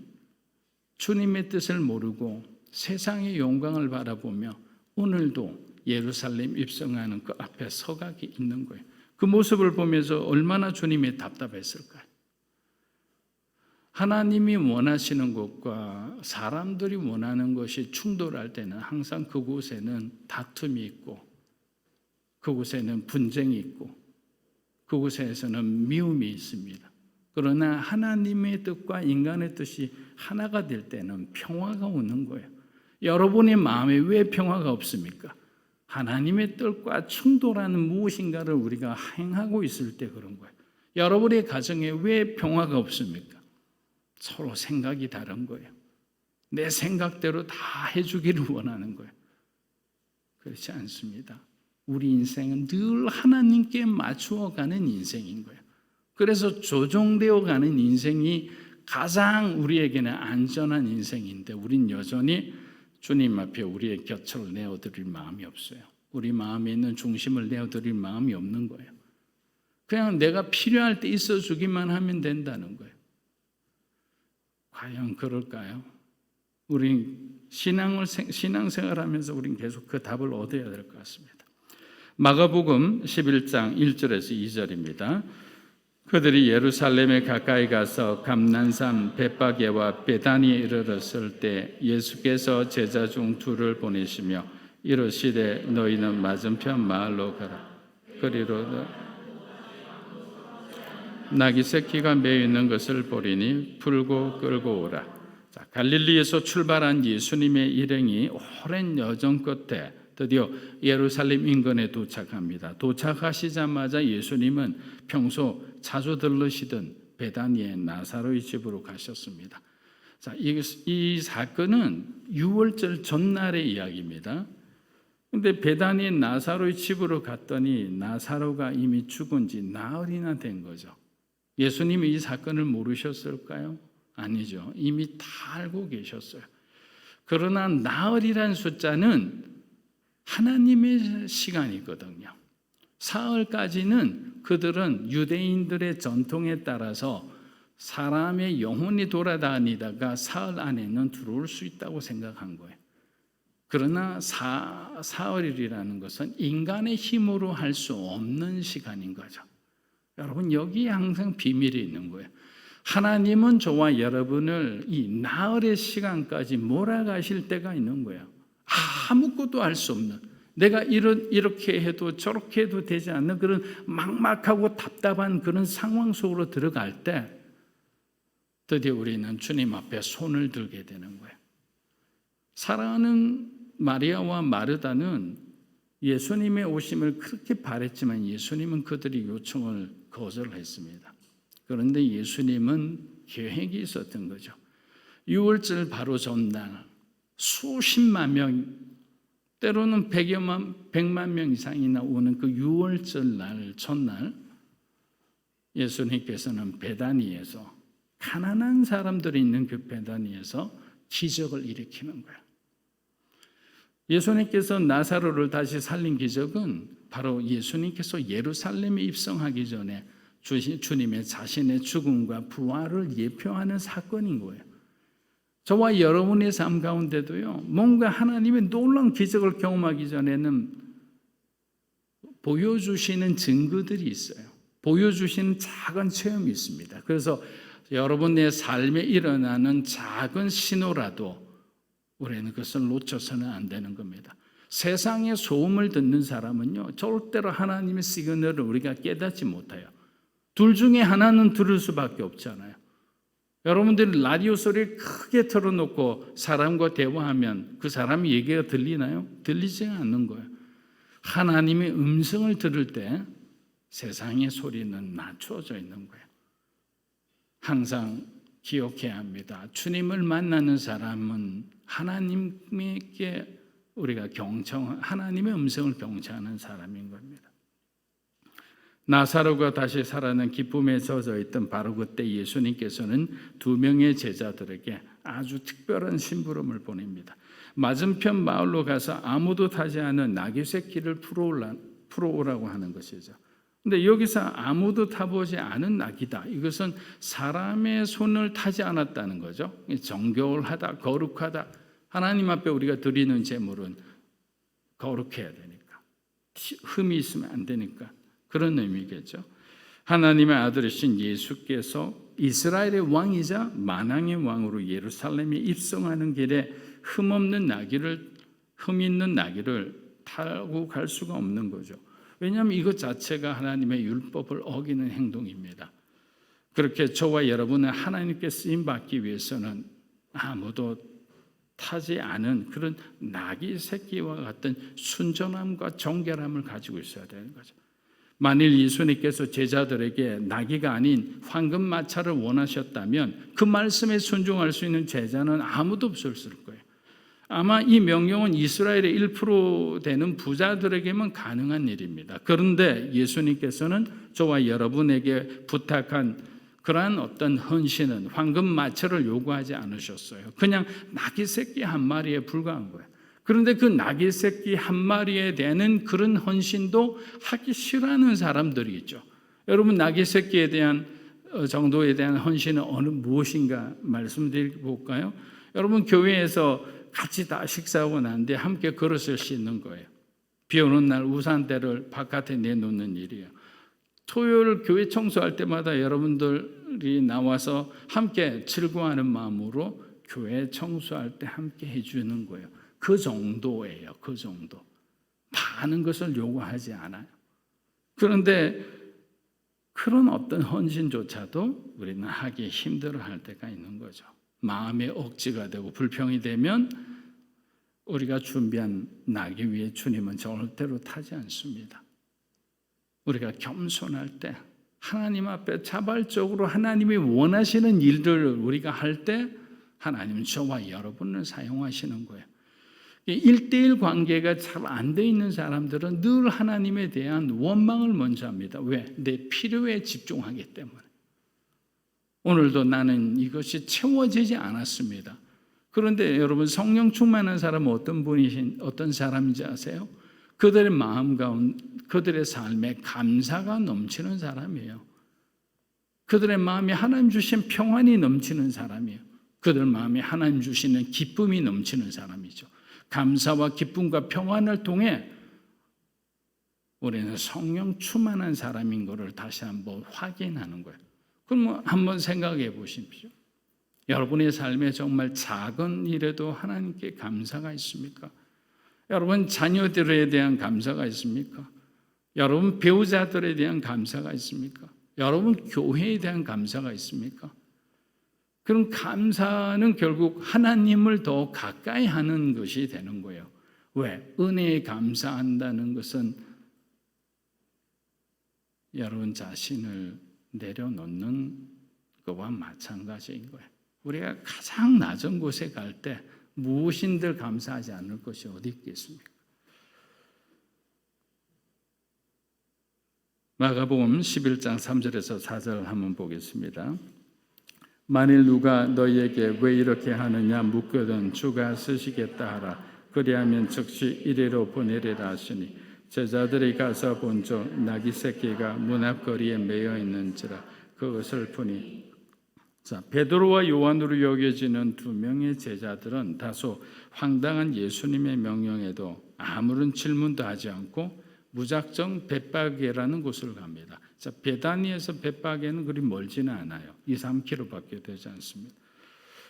주님의 뜻을 모르고 세상의 영광을 바라보며 오늘도 예루살렘 입성하는 그 앞에 서각이 있는 거예요. 그 모습을 보면서 얼마나 주님이 답답했을까요? 하나님이 원하시는 것과 사람들이 원하는 것이 충돌할 때는 항상 그곳에는 다툼이 있고, 그곳에는 분쟁이 있고, 그곳에서는 미움이 있습니다. 그러나 하나님의 뜻과 인간의 뜻이 하나가 될 때는 평화가 오는 거예요. 여러분의 마음에 왜 평화가 없습니까? 하나님의 뜻과 충돌하는 무엇인가를 우리가 행하고 있을 때 그런 거예요. 여러분의 가정에 왜 평화가 없습니까? 서로 생각이 다른 거예요. 내 생각대로 다 해주기를 원하는 거예요. 그렇지 않습니다. 우리 인생은 늘 하나님께 맞추어 가는 인생인 거예요. 그래서 조정되어 가는 인생이 가장 우리에게는 안전한 인생인데, 우린 여전히 주님 앞에 우리의 곁을 내어드릴 마음이 없어요. 우리 마음에 있는 중심을 내어드릴 마음이 없는 거예요. 그냥 내가 필요할 때 있어주기만 하면 된다는 거예요. 과연 그럴까요? 우린 신앙생활하면서 우린 계속 그 답을 얻어야 될 것 같습니다. 마가복음 11장 1절에서 2절입니다. 그들이 예루살렘에 가까이 가서 감난산 벳바게와 베다니에 이르렀을 때 예수께서 제자 중 둘을 보내시며 이르시되 너희는 맞은편 마을로 가라. 그리로 낙이 새끼가 매여 있는 것을 보리니 풀고 끌고 오라. 자, 갈릴리에서 출발한 예수님의 일행이 오랜 여정 끝에 드디어 예루살렘 인근에 도착합니다. 도착하시자마자 예수님은 평소 자주 들르시던 베다니의 나사로의 집으로 가셨습니다. 자, 이 사건은 유월절 전날의 이야기입니다. 근데 베다니의 나사로의 집으로 갔더니 나사로가 이미 죽은 지 나흘이나 된 거죠. 예수님이 이 사건을 모르셨을까요? 아니죠. 이미 다 알고 계셨어요. 그러나 나흘이란 숫자는 하나님의 시간이거든요. 사흘까지는 그들은 유대인들의 전통에 따라서 사람의 영혼이 돌아다니다가 사흘 안에는 들어올 수 있다고 생각한 거예요. 그러나 사흘이라는 것은 인간의 힘으로 할 수 없는 시간인 거죠. 여러분, 여기에 항상 비밀이 있는 거예요. 하나님은 저와 여러분을 이 나흘의 시간까지 몰아가실 때가 있는 거예요. 아무것도 알 수 없는, 내가 이렇게 해도 저렇게 해도 되지 않는 그런 막막하고 답답한 그런 상황 속으로 들어갈 때 드디어 우리는 주님 앞에 손을 들게 되는 거예요. 사랑하는 마리아와 마르다는 예수님의 오심을 그렇게 바랬지만 예수님은 그들의 요청을 거절했습니다. 그런데 예수님은 계획이 있었던 거죠. 6월절 바로 전날 수십만 명, 때로는 100만 명 이상이나 오는 그 6월절 날 전날 예수님께서는 베다니에서, 가난한 사람들이 있는 그 베다니에서 기적을 일으키는 거예요. 예수님께서 나사로를 다시 살린 기적은 바로 예수님께서 예루살렘에 입성하기 전에 주님의 자신의 죽음과 부활을 예표하는 사건인 거예요. 저와 여러분의 삶 가운데도요, 뭔가 하나님의 놀라운 기적을 경험하기 전에는 보여주시는 증거들이 있어요. 보여주시는 작은 체험이 있습니다. 그래서 여러분의 삶에 일어나는 작은 신호라도 우리는 그것을 놓쳐서는 안 되는 겁니다. 세상의 소음을 듣는 사람은요, 절대로 하나님의 시그널을 우리가 깨닫지 못해요. 둘 중에 하나는 들을 수밖에 없잖아요. 여러분들이 라디오 소리를 크게 틀어놓고 사람과 대화하면 그 사람의 얘기가 들리나요? 들리지 않는 거예요. 하나님의 음성을 들을 때 세상의 소리는 낮춰져 있는 거예요. 항상 기억해야 합니다. 주님을 만나는 사람은 하나님께 우리가 하나님의 음성을 경청하는 사람인 겁니다. 나사로가 다시 살아난 기쁨에 젖어 있던 바로 그때 예수님께서는 2명의 제자들에게 아주 특별한 심부름을 보냅니다. 맞은편 마을로 가서 아무도 타지 않은 나귀 새끼를 풀어오라고 하는 것이죠. 근데 여기서 아무도 타보지 않은 나귀다. 이것은 사람의 손을 타지 않았다는 거죠. 정결하다, 거룩하다. 하나님 앞에 우리가 드리는 제물은 거룩해야 되니까, 흠이 있으면 안 되니까 그런 의미겠죠. 하나님의 아들이신 예수께서 이스라엘의 왕이자 만왕의 왕으로 예루살렘에 입성하는 길에 흠 있는 나귀를 타고 갈 수가 없는 거죠. 왜냐하면 이것 자체가 하나님의 율법을 어기는 행동입니다. 그렇게 저와 여러분은 하나님께 쓰임 받기 위해서는 아무도 타지 않은 그런 나귀 새끼와 같은 순전함과 정결함을 가지고 있어야 되는 거죠. 만일 예수님께서 제자들에게 나귀가 아닌 황금마차를 원하셨다면 그 말씀에 순종할 수 있는 제자는 아무도 없었을 거예요. 아마 이 명령은 이스라엘의 1% 되는 부자들에게만 가능한 일입니다. 그런데 예수님께서는 저와 여러분에게 부탁한 그러한 어떤 헌신은 황금마차를 요구하지 않으셨어요. 그냥 나귀 새끼 한 마리에 불과한 거예요. 그런데 그 나귀 새끼 한 마리에 대한 그런 헌신도 하기 싫어하는 사람들이 있죠. 여러분, 나귀 새끼에 대한 정도에 대한 헌신은 무엇인가 말씀드려볼까요? 여러분, 교회에서 같이 다 식사하고 난데 함께 그릇을 씻는 거예요. 비 오는 날 우산대를 바깥에 내놓는 일이에요. 토요일 교회 청소할 때마다 여러분들이 나와서 함께 즐거워하는 마음으로 교회 청소할 때 함께 해주는 거예요. 그 정도예요. 그 정도. 많은 것을 요구하지 않아요. 그런데 그런 어떤 헌신조차도 우리는 하기 힘들어할 때가 있는 거죠. 마음의 억지가 되고 불평이 되면 우리가 준비한 나귀 위에 주님은 절대로 타지 않습니다. 우리가 겸손할 때 하나님 앞에 자발적으로 하나님이 원하시는 일들을 우리가 할 때 하나님은 저와 여러분을 사용하시는 거예요. 1대1 관계가 잘 안 돼 있는 사람들은 늘 하나님에 대한 원망을 먼저 합니다. 왜? 내 필요에 집중하기 때문에. 오늘도 나는 이것이 채워지지 않았습니다. 그런데 여러분, 성령 충만한 사람은 어떤 사람인지 아세요? 그들의 마음 가운데, 그들의 삶에 감사가 넘치는 사람이에요. 그들의 마음에 하나님 주신 평안이 넘치는 사람이에요. 그들 마음에 하나님 주시는 기쁨이 넘치는 사람이죠. 감사와 기쁨과 평안을 통해 우리는 성령 충만한 사람인 것을 다시 한번 확인하는 거예요. 그럼 한번 생각해 보십시오. 여러분의 삶에 정말 작은 일에도 하나님께 감사가 있습니까? 여러분 자녀들에 대한 감사가 있습니까? 여러분 배우자들에 대한 감사가 있습니까? 여러분 교회에 대한 감사가 있습니까? 그럼 감사는 결국 하나님을 더 가까이 하는 것이 되는 거예요. 왜? 은혜에 감사한다는 것은 여러분 자신을 내려놓는 것과 마찬가지인 거예요. 우리가 가장 낮은 곳에 갈 때 무엇인들 감사하지 않을 것이 어디 있겠습니까? 마가복음 11장 3절에서 4절 한번 보겠습니다. 만일 누가 너희에게 왜 이렇게 하느냐 묻거든 주가 쓰시겠다 하라. 그리하면 즉시 이리로 보내리라 하시니 제자들이 가서 본즉 나귀 새끼가 문 앞거리에 매여 있는지라 그것을 보니. 자, 베드로와 요한으로 여겨지는 두 명의 제자들은 다소 황당한 예수님의 명령에도 아무런 질문도 하지 않고 무작정 벳바게라는 곳을 갑니다. 자, 베다니에서 벳바게는 그리 멀지는 않아요. 2-3km밖에 되지 않습니다.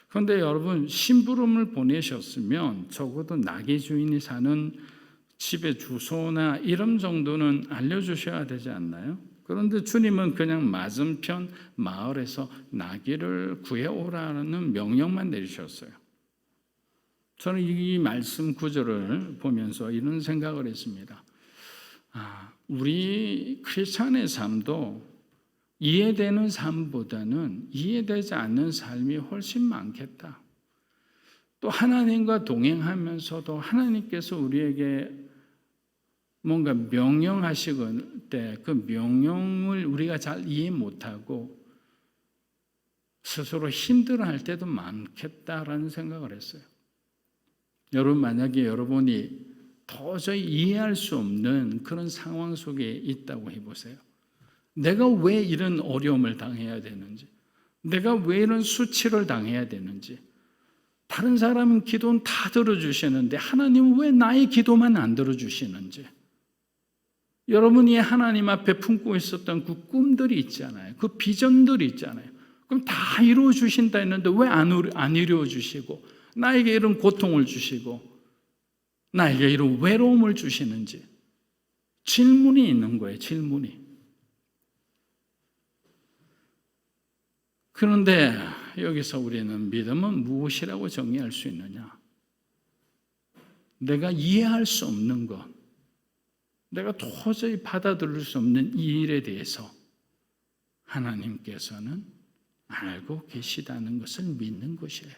그런데 여러분 심부름을 보내셨으면 적어도 나귀 주인이 사는 집의 주소나 이름 정도는 알려주셔야 되지 않나요? 그런데 주님은 그냥 맞은편 마을에서 나귀를 구해오라는 명령만 내리셨어요. 저는 이 말씀 구절을 보면서 이런 생각을 했습니다. 우리 크리스찬의 삶도 이해되는 삶보다는 이해되지 않는 삶이 훨씬 많겠다. 또 하나님과 동행하면서도 하나님께서 우리에게 뭔가 명령하시건 때 그 명령을 우리가 잘 이해 못하고 스스로 힘들어할 때도 많겠다라는 생각을 했어요. 여러분 만약에 여러분이 도저히 이해할 수 없는 그런 상황 속에 있다고 해보세요. 내가 왜 이런 어려움을 당해야 되는지, 내가 왜 이런 수치를 당해야 되는지, 다른 사람은 기도는 다 들어주시는데 하나님은 왜 나의 기도만 안 들어주시는지, 여러분이 하나님 앞에 품고 있었던 그 꿈들이 있잖아요. 그 비전들이 있잖아요. 그럼 다 이루어 주신다 했는데 왜 안 이루어 주시고 나에게 이런 고통을 주시고 나에게 이런 외로움을 주시는지 질문이 있는 거예요. 질문이. 그런데 여기서 우리는 믿음은 무엇이라고 정의할 수 있느냐? 내가 이해할 수 없는 것, 내가 도저히 받아들일 수 없는 이 일에 대해서 하나님께서는 알고 계시다는 것을 믿는 것이에요.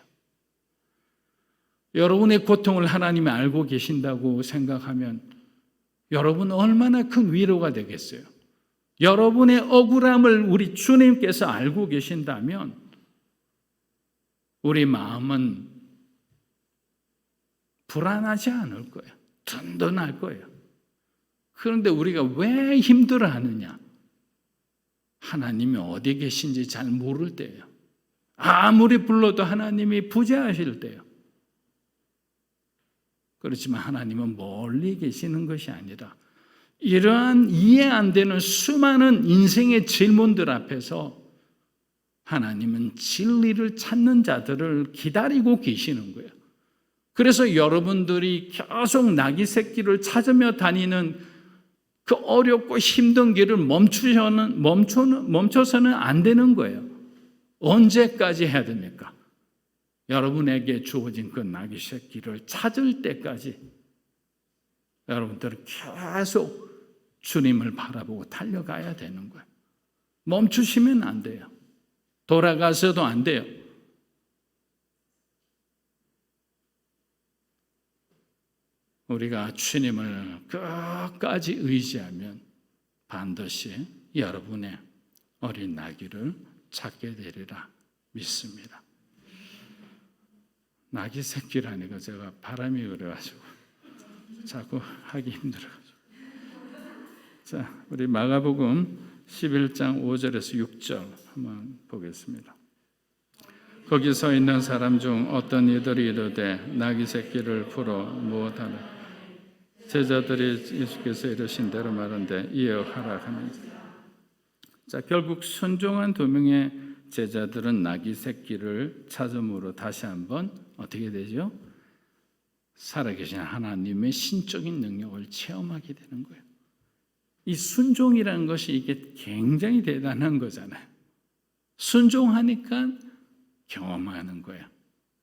여러분의 고통을 하나님이 알고 계신다고 생각하면 여러분 얼마나 큰 위로가 되겠어요. 여러분의 억울함을 우리 주님께서 알고 계신다면 우리 마음은 불안하지 않을 거예요. 든든할 거예요. 그런데 우리가 왜 힘들어하느냐? 하나님이 어디 계신지 잘 모를 때예요. 아무리 불러도 하나님이 부재하실 때예요. 그렇지만 하나님은 멀리 계시는 것이 아니라 이러한 이해 안 되는 수많은 인생의 질문들 앞에서 하나님은 진리를 찾는 자들을 기다리고 계시는 거예요. 그래서 여러분들이 계속 나귀 새끼를 찾으며 다니는 그 어렵고 힘든 길을 멈춰서는 안 되는 거예요. 언제까지 해야 됩니까? 여러분에게 주어진 그 나귀 새끼를 찾을 때까지 여러분들은 계속 주님을 바라보고 달려가야 되는 거예요. 멈추시면 안 돼요. 돌아가서도 안 돼요. 우리가 주님을 끝까지 의지하면 반드시 여러분의 어린 나귀를 찾게 되리라 믿습니다. 나귀 새끼라니까 제가 바람이 그래가지고 자꾸 하기 힘들어가지고. 자, 우리 마가복음 11장 5절에서 6절 한번 보겠습니다. 거기 서 있는 사람 중 어떤 이들이 이르되 나귀 새끼를 풀어 무엇하라. 제자들이 예수께서 이르신 대로 말한데 이어 하라 하면서. 자, 결국 순종한 두 명의 제자들은 나귀 새끼를 찾음으로 다시 한번 어떻게 되죠? 살아계신 하나님의 신적인 능력을 체험하게 되는 거예요. 이 순종이라는 것이 이게 굉장히 대단한 거잖아요. 순종하니까 경험하는 거예요.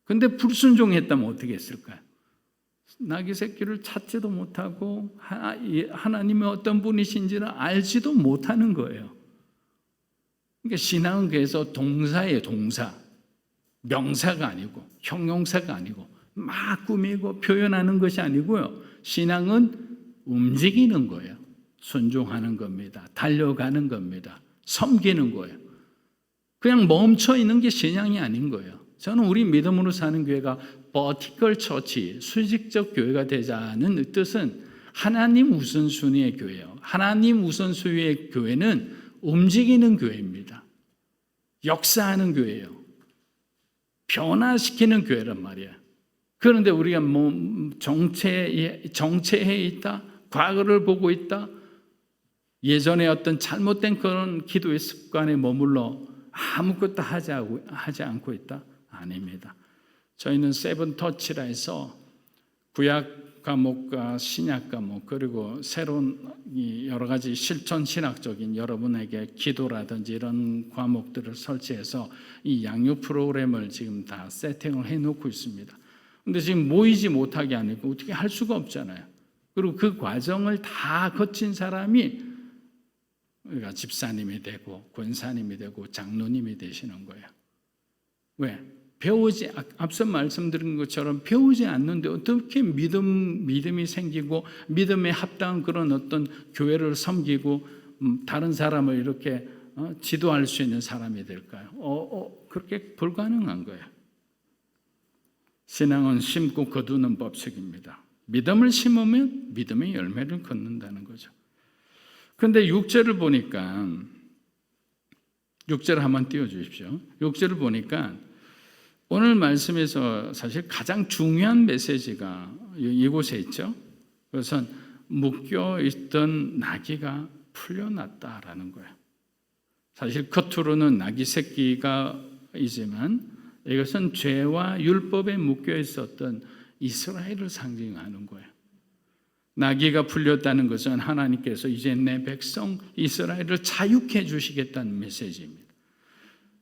근데 불순종했다면 어떻게 했을까요? 나귀 새끼를 찾지도 못하고 하나님의 어떤 분이신지를 알지도 못하는 거예요. 그러니까 신앙은 그래서 동사예요. 동사. 명사가 아니고 형용사가 아니고 막 꾸미고 표현하는 것이 아니고요. 신앙은 움직이는 거예요. 순종하는 겁니다. 달려가는 겁니다. 섬기는 거예요. 그냥 멈춰 있는 게 신앙이 아닌 거예요. 저는 우리 믿음으로 사는 교회가 버티컬 처치, 수직적 교회가 되자는 뜻은 하나님 우선순위의 교회예요. 하나님 우선순위의 교회는 움직이는 교회입니다. 역사하는 교회예요. 변화시키는 교회란 말이에요. 그런데 우리가 정체해 있다, 과거를 보고 있다, 예전에 어떤 잘못된 그런 기도의 습관에 머물러 아무것도 하지 않고 있다? 아닙니다. 저희는 세븐터치라 해서 구약 과목과 신약 과목 그리고 새로운 여러 가지 실천 신학적인 여러분에게 기도라든지 이런 과목들을 설치해서 이 양육 프로그램을 지금 다 세팅을 해놓고 있습니다. 근데 지금 모이지 못하게 하니까 어떻게 할 수가 없잖아요. 그리고 그 과정을 다 거친 사람이 우리가 집사님이 되고 권사님이 되고 장로님이 되시는 거예요. 왜? 앞서 말씀드린 것처럼 배우지 않는데 어떻게 믿음이 생기고 믿음에 합당한 그런 어떤 교회를 섬기고 다른 사람을 이렇게 지도할 수 있는 사람이 될까요? 그렇게 불가능한 거예요. 신앙은 심고 거두는 법칙입니다. 믿음을 심으면 믿음의 열매를 걷는다는 거죠. 그런데 6절을 보니까 6절을 한번 띄워주십시오. 6절을 보니까 오늘 말씀에서 사실 가장 중요한 메시지가 이곳에 있죠. 그것은 묶여 있던 나귀가 풀려났다라는 거예요. 사실 겉으로는 나귀 새끼가이지만 이것은 죄와 율법에 묶여 있었던 이스라엘을 상징하는 거예요. 나귀가 풀렸다는 것은 하나님께서 이제 내 백성 이스라엘을 자유케 주시겠다는 메시지입니다.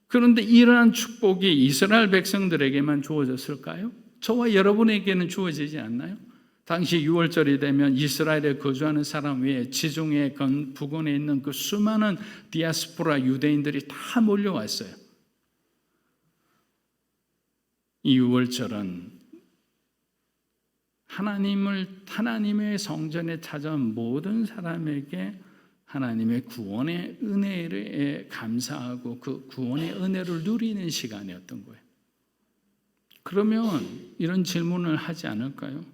그런데 이러한 축복이 이스라엘 백성들에게만 주어졌을까요? 저와 여러분에게는 주어지지 않나요? 당시 6월절이 되면 이스라엘에 거주하는 사람 외에 지중해 부근에 있는 그 수많은 디아스포라 유대인들이 다 몰려왔어요. 이 6월절은 하나님의 성전에 찾아온 모든 사람에게 하나님의 구원의 은혜에 감사하고 그 구원의 은혜를 누리는 시간이었던 거예요. 그러면 이런 질문을 하지 않을까요?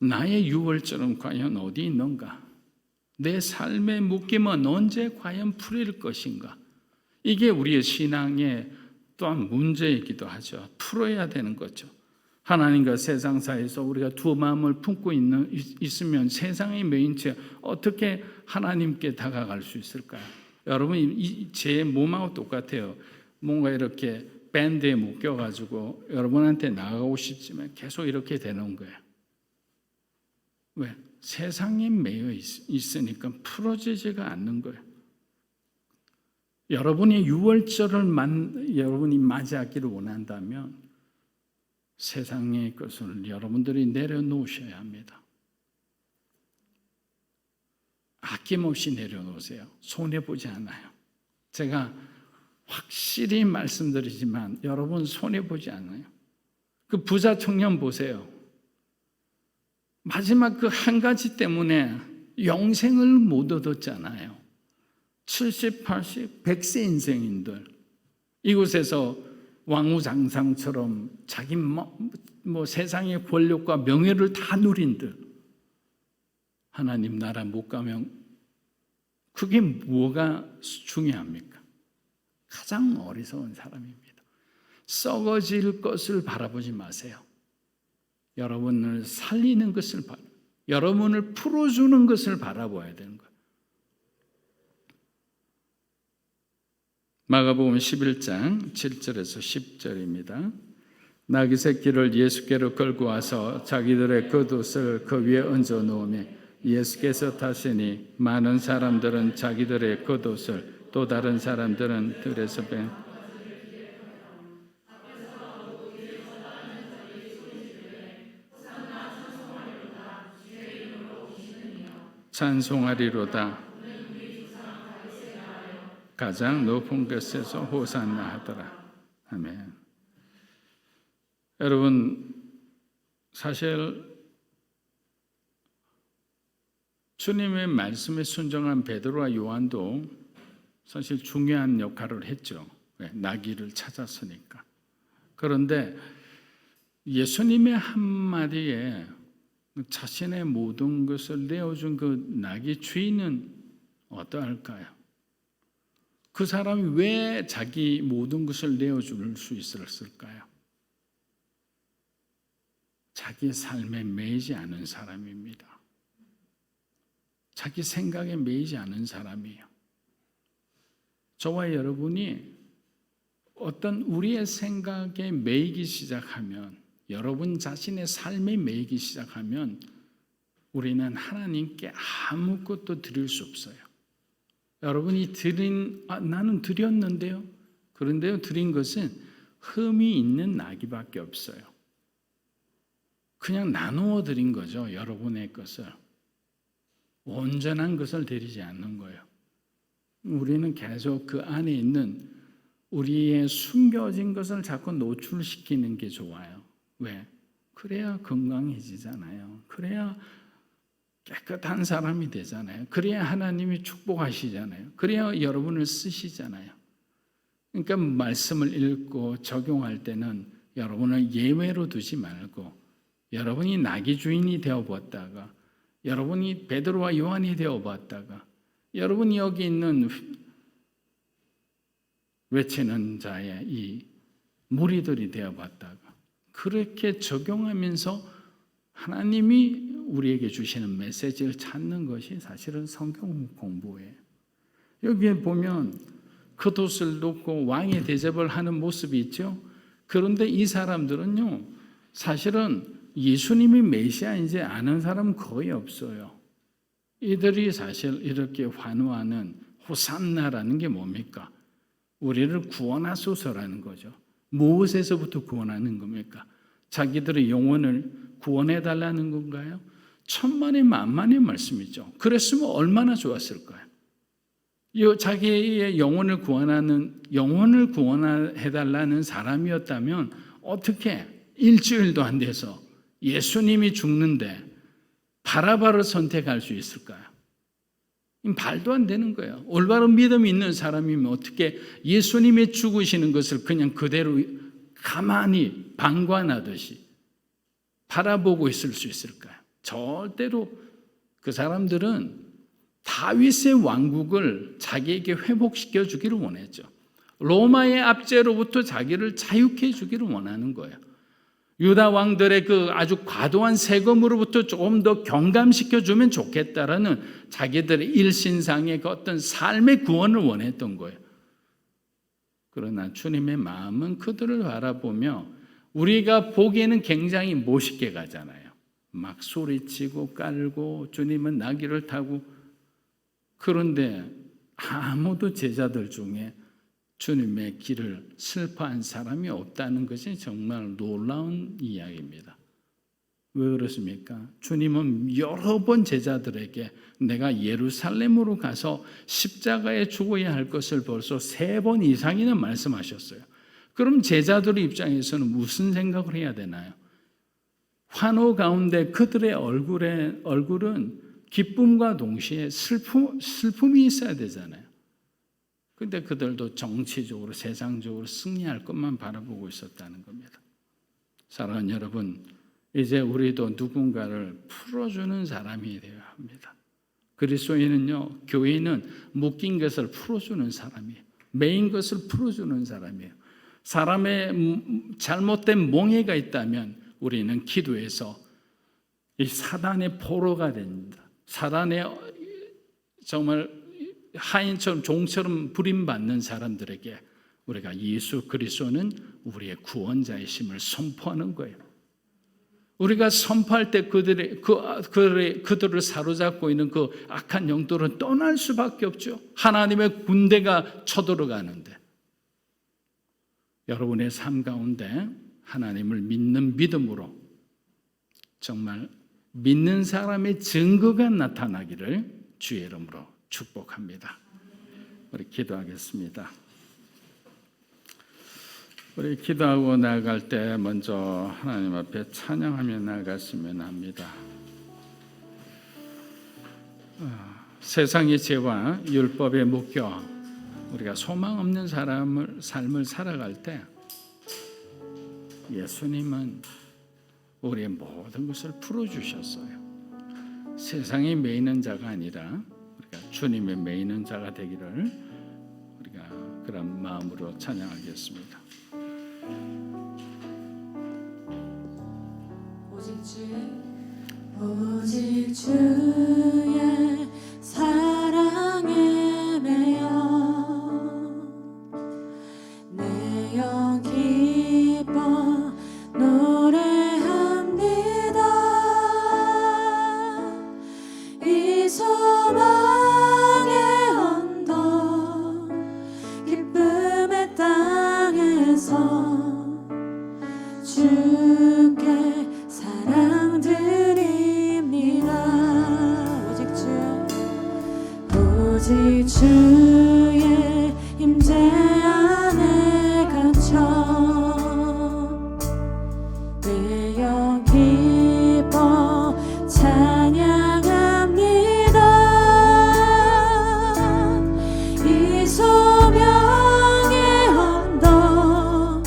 나의 6월절은 과연 어디 있는가? 내 삶의 묶임은 언제 과연 풀릴 것인가? 이게 우리의 신앙의 또한 문제이기도 하죠. 풀어야 되는 거죠. 하나님과 세상 사이에서 우리가 두 마음을 품고 있으면 세상의 메인체 어떻게 하나님께 다가갈 수 있을까요? 여러분, 제 몸하고 똑같아요. 뭔가 이렇게 밴드에 묶여가지고 여러분한테 나가고 싶지만 계속 이렇게 되는 거예요. 왜? 세상에 매여 있으니까 풀어지지가 않는 거예요. 여러분이 6월절을 여러분이 맞이하기를 원한다면 세상의 것을 여러분들이 내려놓으셔야 합니다. 아낌없이 내려놓으세요. 손해보지 않아요. 제가 확실히 말씀드리지만 여러분 손해보지 않아요. 그 부자 청년 보세요. 마지막 그 한 가지 때문에 영생을 못 얻었잖아요. 70, 80, 100세 인생인들 이곳에서 왕후장상처럼 자기 세상의 권력과 명예를 다 누린들 하나님 나라 못 가면 그게 뭐가 중요합니까? 가장 어리석은 사람입니다. 썩어질 것을 바라보지 마세요. 여러분을 살리는 것을 여러분을 풀어주는 것을 바라봐야 되는 거예요. 마가복음 11장 7절에서 10절입니다. 나귀 새끼를 예수께로 끌고 와서 자기들의 겉옷을 그 위에 얹어 놓으며 예수께서 타시니 많은 사람들은 자기들의 겉옷을 또 다른 사람들은 들에서 뺀 찬송하리로다. 가장 높은 곳에서 호산나 하더라. 아멘. 여러분, 사실 주님의 말씀에 순종한 베드로와 요한도 사실 중요한 역할을 했죠. 나귀를 찾았으니까. 그런데 예수님의 한마디에 자신의 모든 것을 내어준 그 나귀 주인은 어떠할까요? 그 사람이 왜 자기 모든 것을 내어줄 수 있었을까요? 자기 삶에 매이지 않은 사람입니다. 자기 생각에 매이지 않은 사람이에요. 저와 여러분이 어떤 우리의 생각에 매이기 시작하면, 여러분 자신의 삶에 매이기 시작하면 우리는 하나님께 아무것도 드릴 수 없어요. 여러분이 나는 드렸는데요. 그런데요, 드린 것은 흠이 있는 나귀밖에 없어요. 그냥 나누어 드린 거죠. 여러분의 것을. 온전한 것을 드리지 않는 거예요. 우리는 계속 그 안에 있는 우리의 숨겨진 것을 자꾸 노출시키는 게 좋아요. 왜? 그래야 건강해지잖아요. 그래야 깨끗한 사람이 되잖아요. 그래야 하나님이 축복하시잖아요. 그래야 여러분을 쓰시잖아요. 그러니까 말씀을 읽고 적용할 때는 여러분을 예외로 두지 말고 여러분이 나귀 주인이 되어봤다가 여러분이 베드로와 요한이 되어봤다가 여러분이 여기 있는 외치는 자의 이 무리들이 되어봤다가 그렇게 적용하면서 하나님이 우리에게 주시는 메시지를 찾는 것이 사실은 성경 공부예요. 여기에 보면 겉옷을 놓고 왕의 대접을 하는 모습이 있죠. 그런데 이 사람들은요, 사실은 예수님이 메시아인지 아는 사람은 거의 없어요. 이들이 사실 이렇게 환호하는 호산나라는 게 뭡니까? 우리를 구원하소서라는 거죠. 무엇에서부터 구원하는 겁니까? 자기들의 영혼을 구원해 달라는 건가요? 천만의 만만의 말씀이죠. 그랬으면 얼마나 좋았을까요? 자기의 영혼을 구원해 달라는 사람이었다면 어떻게 일주일도 안 돼서 예수님이 죽는데 바라바를 선택할 수 있을까요? 말도 안 되는 거예요. 올바른 믿음이 있는 사람이면 어떻게 예수님이 죽으시는 것을 그냥 그대로 가만히 방관하듯이 바라보고 있을 수 있을까요? 절대로. 그 사람들은 다윗의 왕국을 자기에게 회복시켜 주기를 원했죠. 로마의 압제로부터 자기를 자유케 주기를 원하는 거예요. 유다 왕들의 그 아주 과도한 세금으로부터 조금 더 경감시켜 주면 좋겠다라는 자기들의 일신상의 그 어떤 삶의 구원을 원했던 거예요. 그러나 주님의 마음은 그들을 바라보며 우리가 보기에는 굉장히 멋있게 가잖아요. 막 소리치고 깔고 주님은 나귀를 타고. 그런데 아무도 제자들 중에 주님의 길을 슬퍼한 사람이 없다는 것이 정말 놀라운 이야기입니다. 왜 그렇습니까? 주님은 여러 번 제자들에게 내가 예루살렘으로 가서 십자가에 죽어야 할 것을 벌써 3번 이상이나 말씀하셨어요. 그럼 제자들의 입장에서는 무슨 생각을 해야 되나요? 환호 가운데 그들의 얼굴은 기쁨과 동시에 슬픔이 있어야 되잖아요. 근데 그들도 정치적으로 세상적으로 승리할 것만 바라보고 있었다는 겁니다. 사랑하는 여러분, 이제 우리도 누군가를 풀어주는 사람이 되어야 합니다. 그리스도인은요, 교회는 묶인 것을 풀어주는 사람이에요. 매인 것을 풀어주는 사람이에요. 사람의 잘못된 몽해가 있다면 우리는 기도해서 이 사단의 포로가 됩니다. 사단의 정말 하인처럼 종처럼 부림받는 사람들에게 우리가 예수 그리스도는 우리의 구원자이심을 선포하는 거예요. 우리가 선포할 때 그들을 사로잡고 있는 그 악한 영들은 떠날 수밖에 없죠. 하나님의 군대가 쳐들어가는데 여러분의 삶 가운데 하나님을 믿는 믿음으로 정말 믿는 사람의 증거가 나타나기를 주의 이름으로 축복합니다. 우리 기도하겠습니다. 우리 기도하고 나아갈 때 먼저 하나님 앞에 찬양하며 나아갔으면 합니다. 세상의 죄와 율법에 묶여 우리가 소망 없는 삶을 살아갈 때 예수님은 우리의 모든 것을 풀어주셨어요. 세상에 매이는 자가 아니라 우리가 주님의 매이는 자가 되기를 우리가 그런 마음으로 찬양하겠습니다. 오직 주의 사랑에 매여 내 영 기뻐 노래합니다. 이 소망의 언덕 기쁨의 땅에서 주께 사랑 드립니다. 오직 주의 임재 안에 갇혀 내 영 기뻐 찬양합니다. 이 소명의 언덕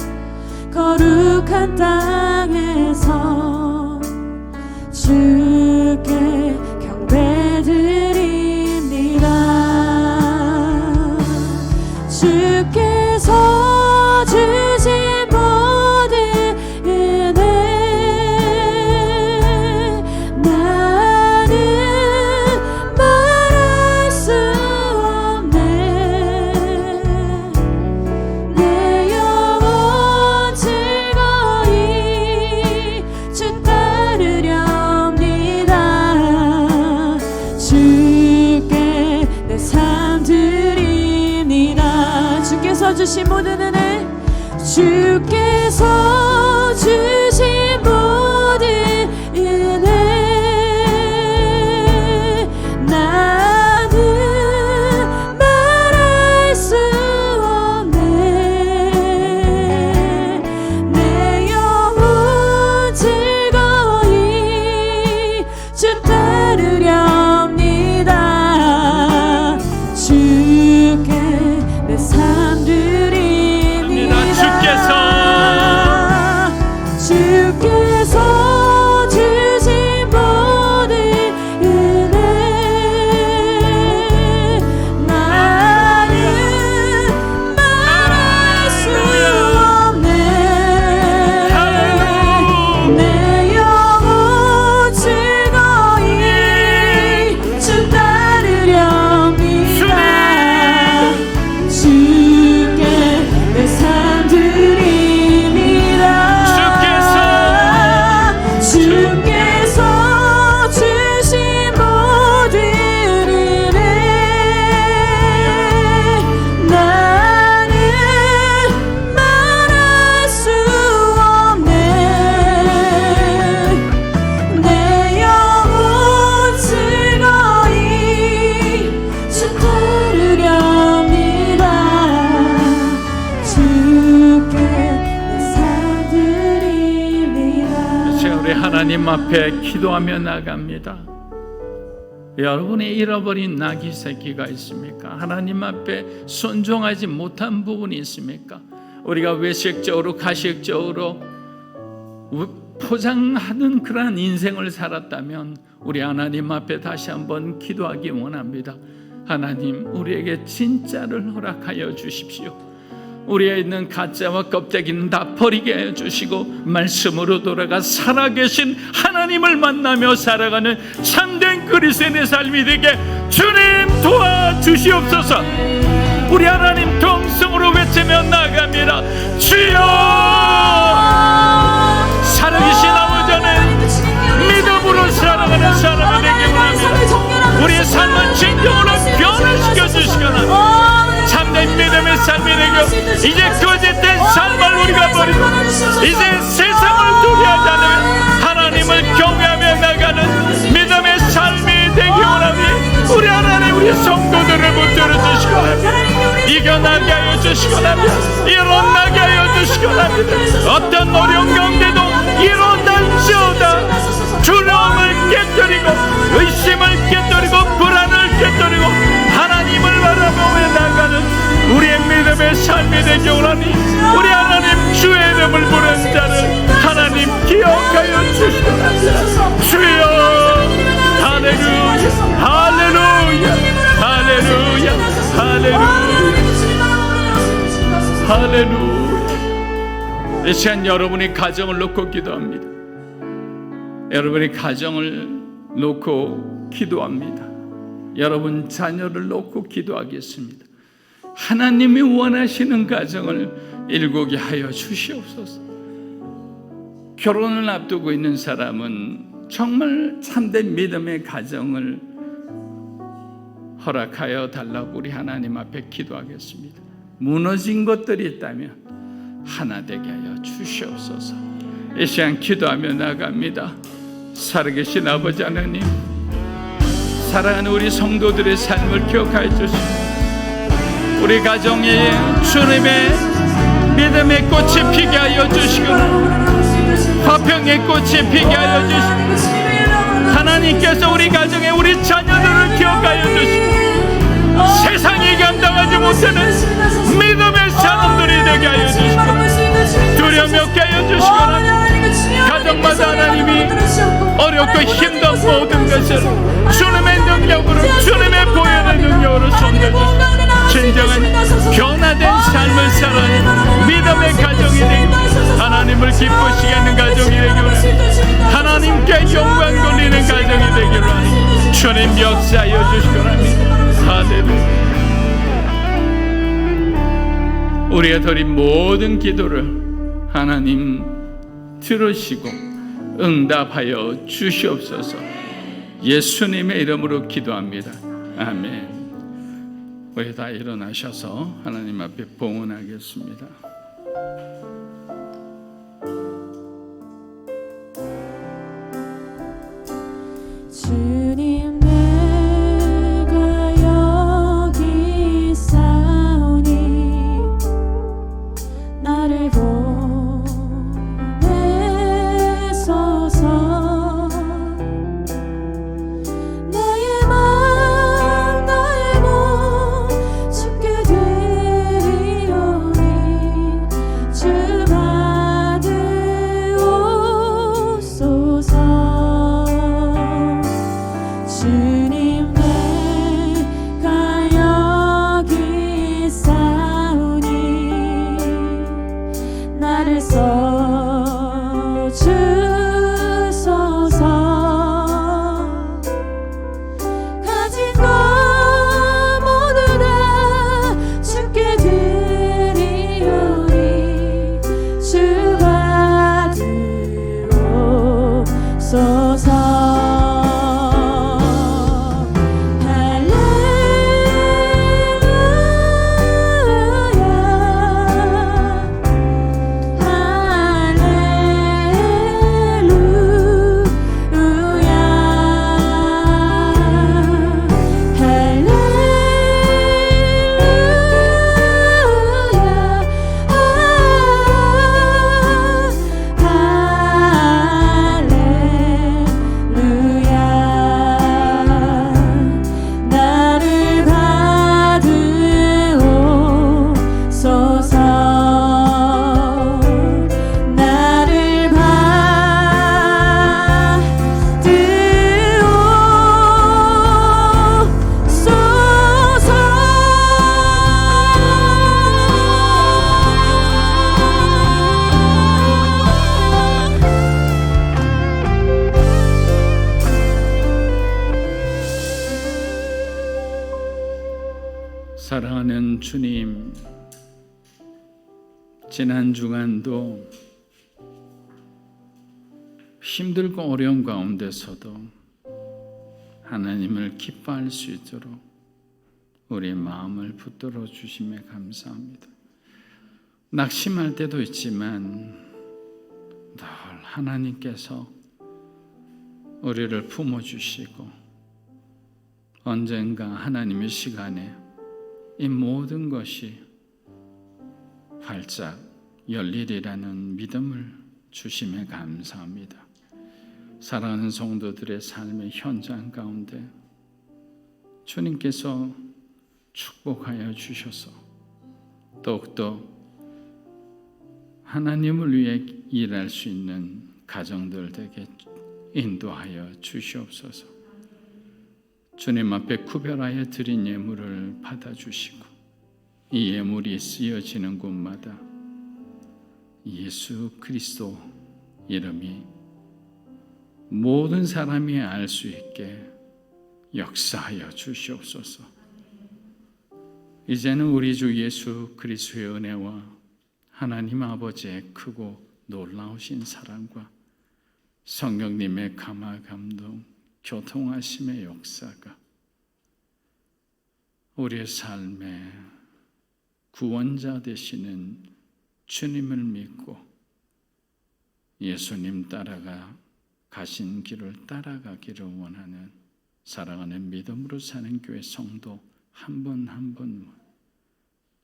거룩한 땅에서 주께 경배드립니다. 주께서 주신 모든 은혜 나는 말할 수 없네. 주신 모든 은혜, 주께서 주신 모든 은혜, 나는 말할 수 없네. 내 영혼 즐거이 주 따르렵니다. 주께 내 삶 드립니다. 주께서 주신 모든 은혜, 나는 말할 수 없네. 내 영혼 즐거이 주 따르렵니다. 주께 내 삶 드립니다. 주께서 주신 모든 은혜, 나는 말할 수 없네. 내 영혼 즐거이 주 따르렵니다. 주께 내 삶 드립니다. 제가 우리 하나님 앞에 기도하며 나갑니다. 여러분이 잃어버린 나귀 새끼가 있습니까? 하나님 앞에 순종하지 못한 부분이 있습니까? 우리가 외식적으로 가식적으로 포장하는 그러한 인생을 살았다면 우리 하나님 앞에 다시 한번 기도하기 원합니다. 하나님, 우리에게 진짜를 허락하여 주십시오. 우리에 있는 가짜와 껍데기는 다 버리게 해주시고 말씀으로 돌아가 살아계신 하나님을 만나며 살아가는 참된 그리스도인의 삶이 되게 주님 도와주시옵소서. 우리 하나님 동성으로 외치며 나갑니다. 주여, 살아계신 아버지는 믿음으로 살아가는 사람이 되기 원합니다. 우리의 삶은 진정으로 변화시켜 주시거나 참된 믿음의 삶이 되고 이제 거짓된 삶을 우리가 버리고 이제 세상을 두려워하지 않으며 하나님을 경외하며 나가는 믿음의 삶이 되기 원합니다. 우리 하나님, 우리 성도들을 붙들어 주시고 이겨나게 하여 주시고 일어나게 하여 주시고 어떤 어려운 가운데도 일어날지어다. 두려움을 깨뜨리고 의심을 깨뜨리고 불안을 깨뜨리고 하나님을 바라보며 나가는 우리의 믿음의 삶이 되기 원하니 우리 하나님 주의 이름을 부른 자를 하나님 기억하여 주시옵소서. 주여, 할렐루야, 할렐루야, 할렐루야, 할렐루야, 할렐루야. 이 시간 여러분이 가정을 놓고 기도합니다. 여러분이 가정을 놓고 기도합니다. 여러분 자녀를 놓고 기도하겠습니다. 하나님이 원하시는 가정을 일구게 하여 주시옵소서. 결혼을 앞두고 있는 사람은 정말 참된 믿음의 가정을 허락하여 달라고 우리 하나님 앞에 기도하겠습니다. 무너진 것들이 있다면 하나 되게 하여 주시옵소서. 이 시간 기도하며 나갑니다. 살아계신 아버지 하나님, 사랑하는 우리 성도들의 삶을 기억하여 주시고 우리 가정에 주님의 믿음의 꽃이 피게 하여 주시거나 화평의 꽃이 피게 하여 주시고 하나님께서 우리 가정에 우리 자녀들을 기억하여 주시고 세상이 감당하지 못하는 믿음의 사람들이 되게 하여 주시고 두려움 없게 하여 주시거나 가정마다 하나님이 어렵고 힘든 모든 것을 주님의 능력으로 주님의 보혈의 능력으로 손대주시고 진정한 변화된 삶을 살아가는 믿음의 가정이 되고 하나님을 기쁘시게 하는 가정이 되기를 하나님께 영광 돌리는 가정이 되기를 주님 역사하여 주시기 바랍니다. 할렐루야. 우리가 드린 모든 기도를 하나님 들으시고 응답하여 주시옵소서. 예수님의 이름으로 기도합니다. 아멘. 우리 다 일어나셔서 하나님 앞에 봉헌하겠습니다. 주님 내가 여기 있사오니 나를 보내소서. 나의 마음 나의 몸 주께 드리오니 주 받으옵소서. 주님 내가 여기 있사오니 나를 써주소서. 가진 것 모두 다 주께 드리오니 주 받으옵소서. 사랑하는 주님, 지난 주간도 힘들고 어려운 가운데서도 하나님을 기뻐할 수 있도록 우리의 마음을 붙들어 주심에 감사합니다. 낙심할 때도 있지만 늘 하나님께서 우리를 품어주시고 언젠가 하나님의 시간에 이 모든 것이 활짝 열리리라는 믿음을 주심에 감사합니다. 사랑하는 성도들의 삶의 현장 가운데 주님께서 축복하여 주셔서 더욱더 하나님을 위해 일할 수 있는 가정들 되게 인도하여 주시옵소서. 주님 앞에 구별하여 드린 예물을 받아주시고 이 예물이 쓰여지는 곳마다 예수 그리스도 이름이 모든 사람이 알 수 있게 역사하여 주시옵소서. 이제는 우리 주 예수 그리스도의 은혜와 하나님 아버지의 크고 놀라우신 사랑과 성령님의 감화 감동 교통하심의 역사가 우리의 삶의 구원자 되시는 주님을 믿고 예수님 따라가 가신 길을 따라가기를 원하는 사랑하는 믿음으로 사는 교회 성도 한 분 한 분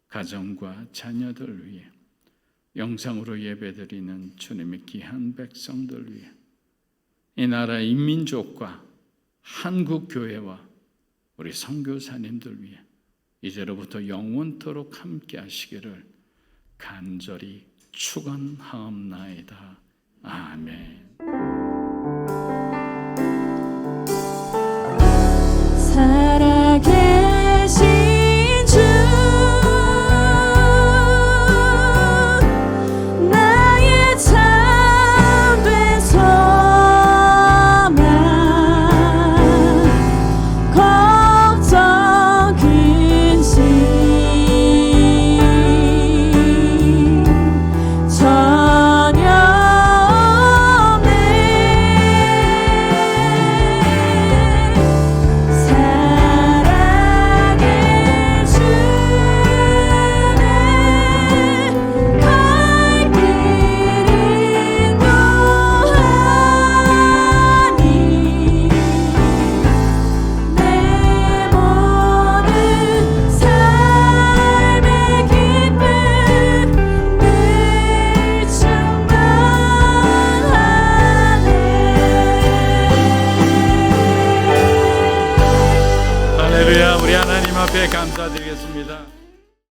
가정과 자녀들 위해 영상으로 예배드리는 주님의 귀한 백성들 위해 이 나라 인민족과 한국교회와 우리 선교사님들 위해 이제로부터 영원토록 함께 하시기를 간절히 축원하옵나이다. 아멘. 살아계신 주 나의 참된 소망 걱정 근심 전혀 없네. 앞에 감사드립니다.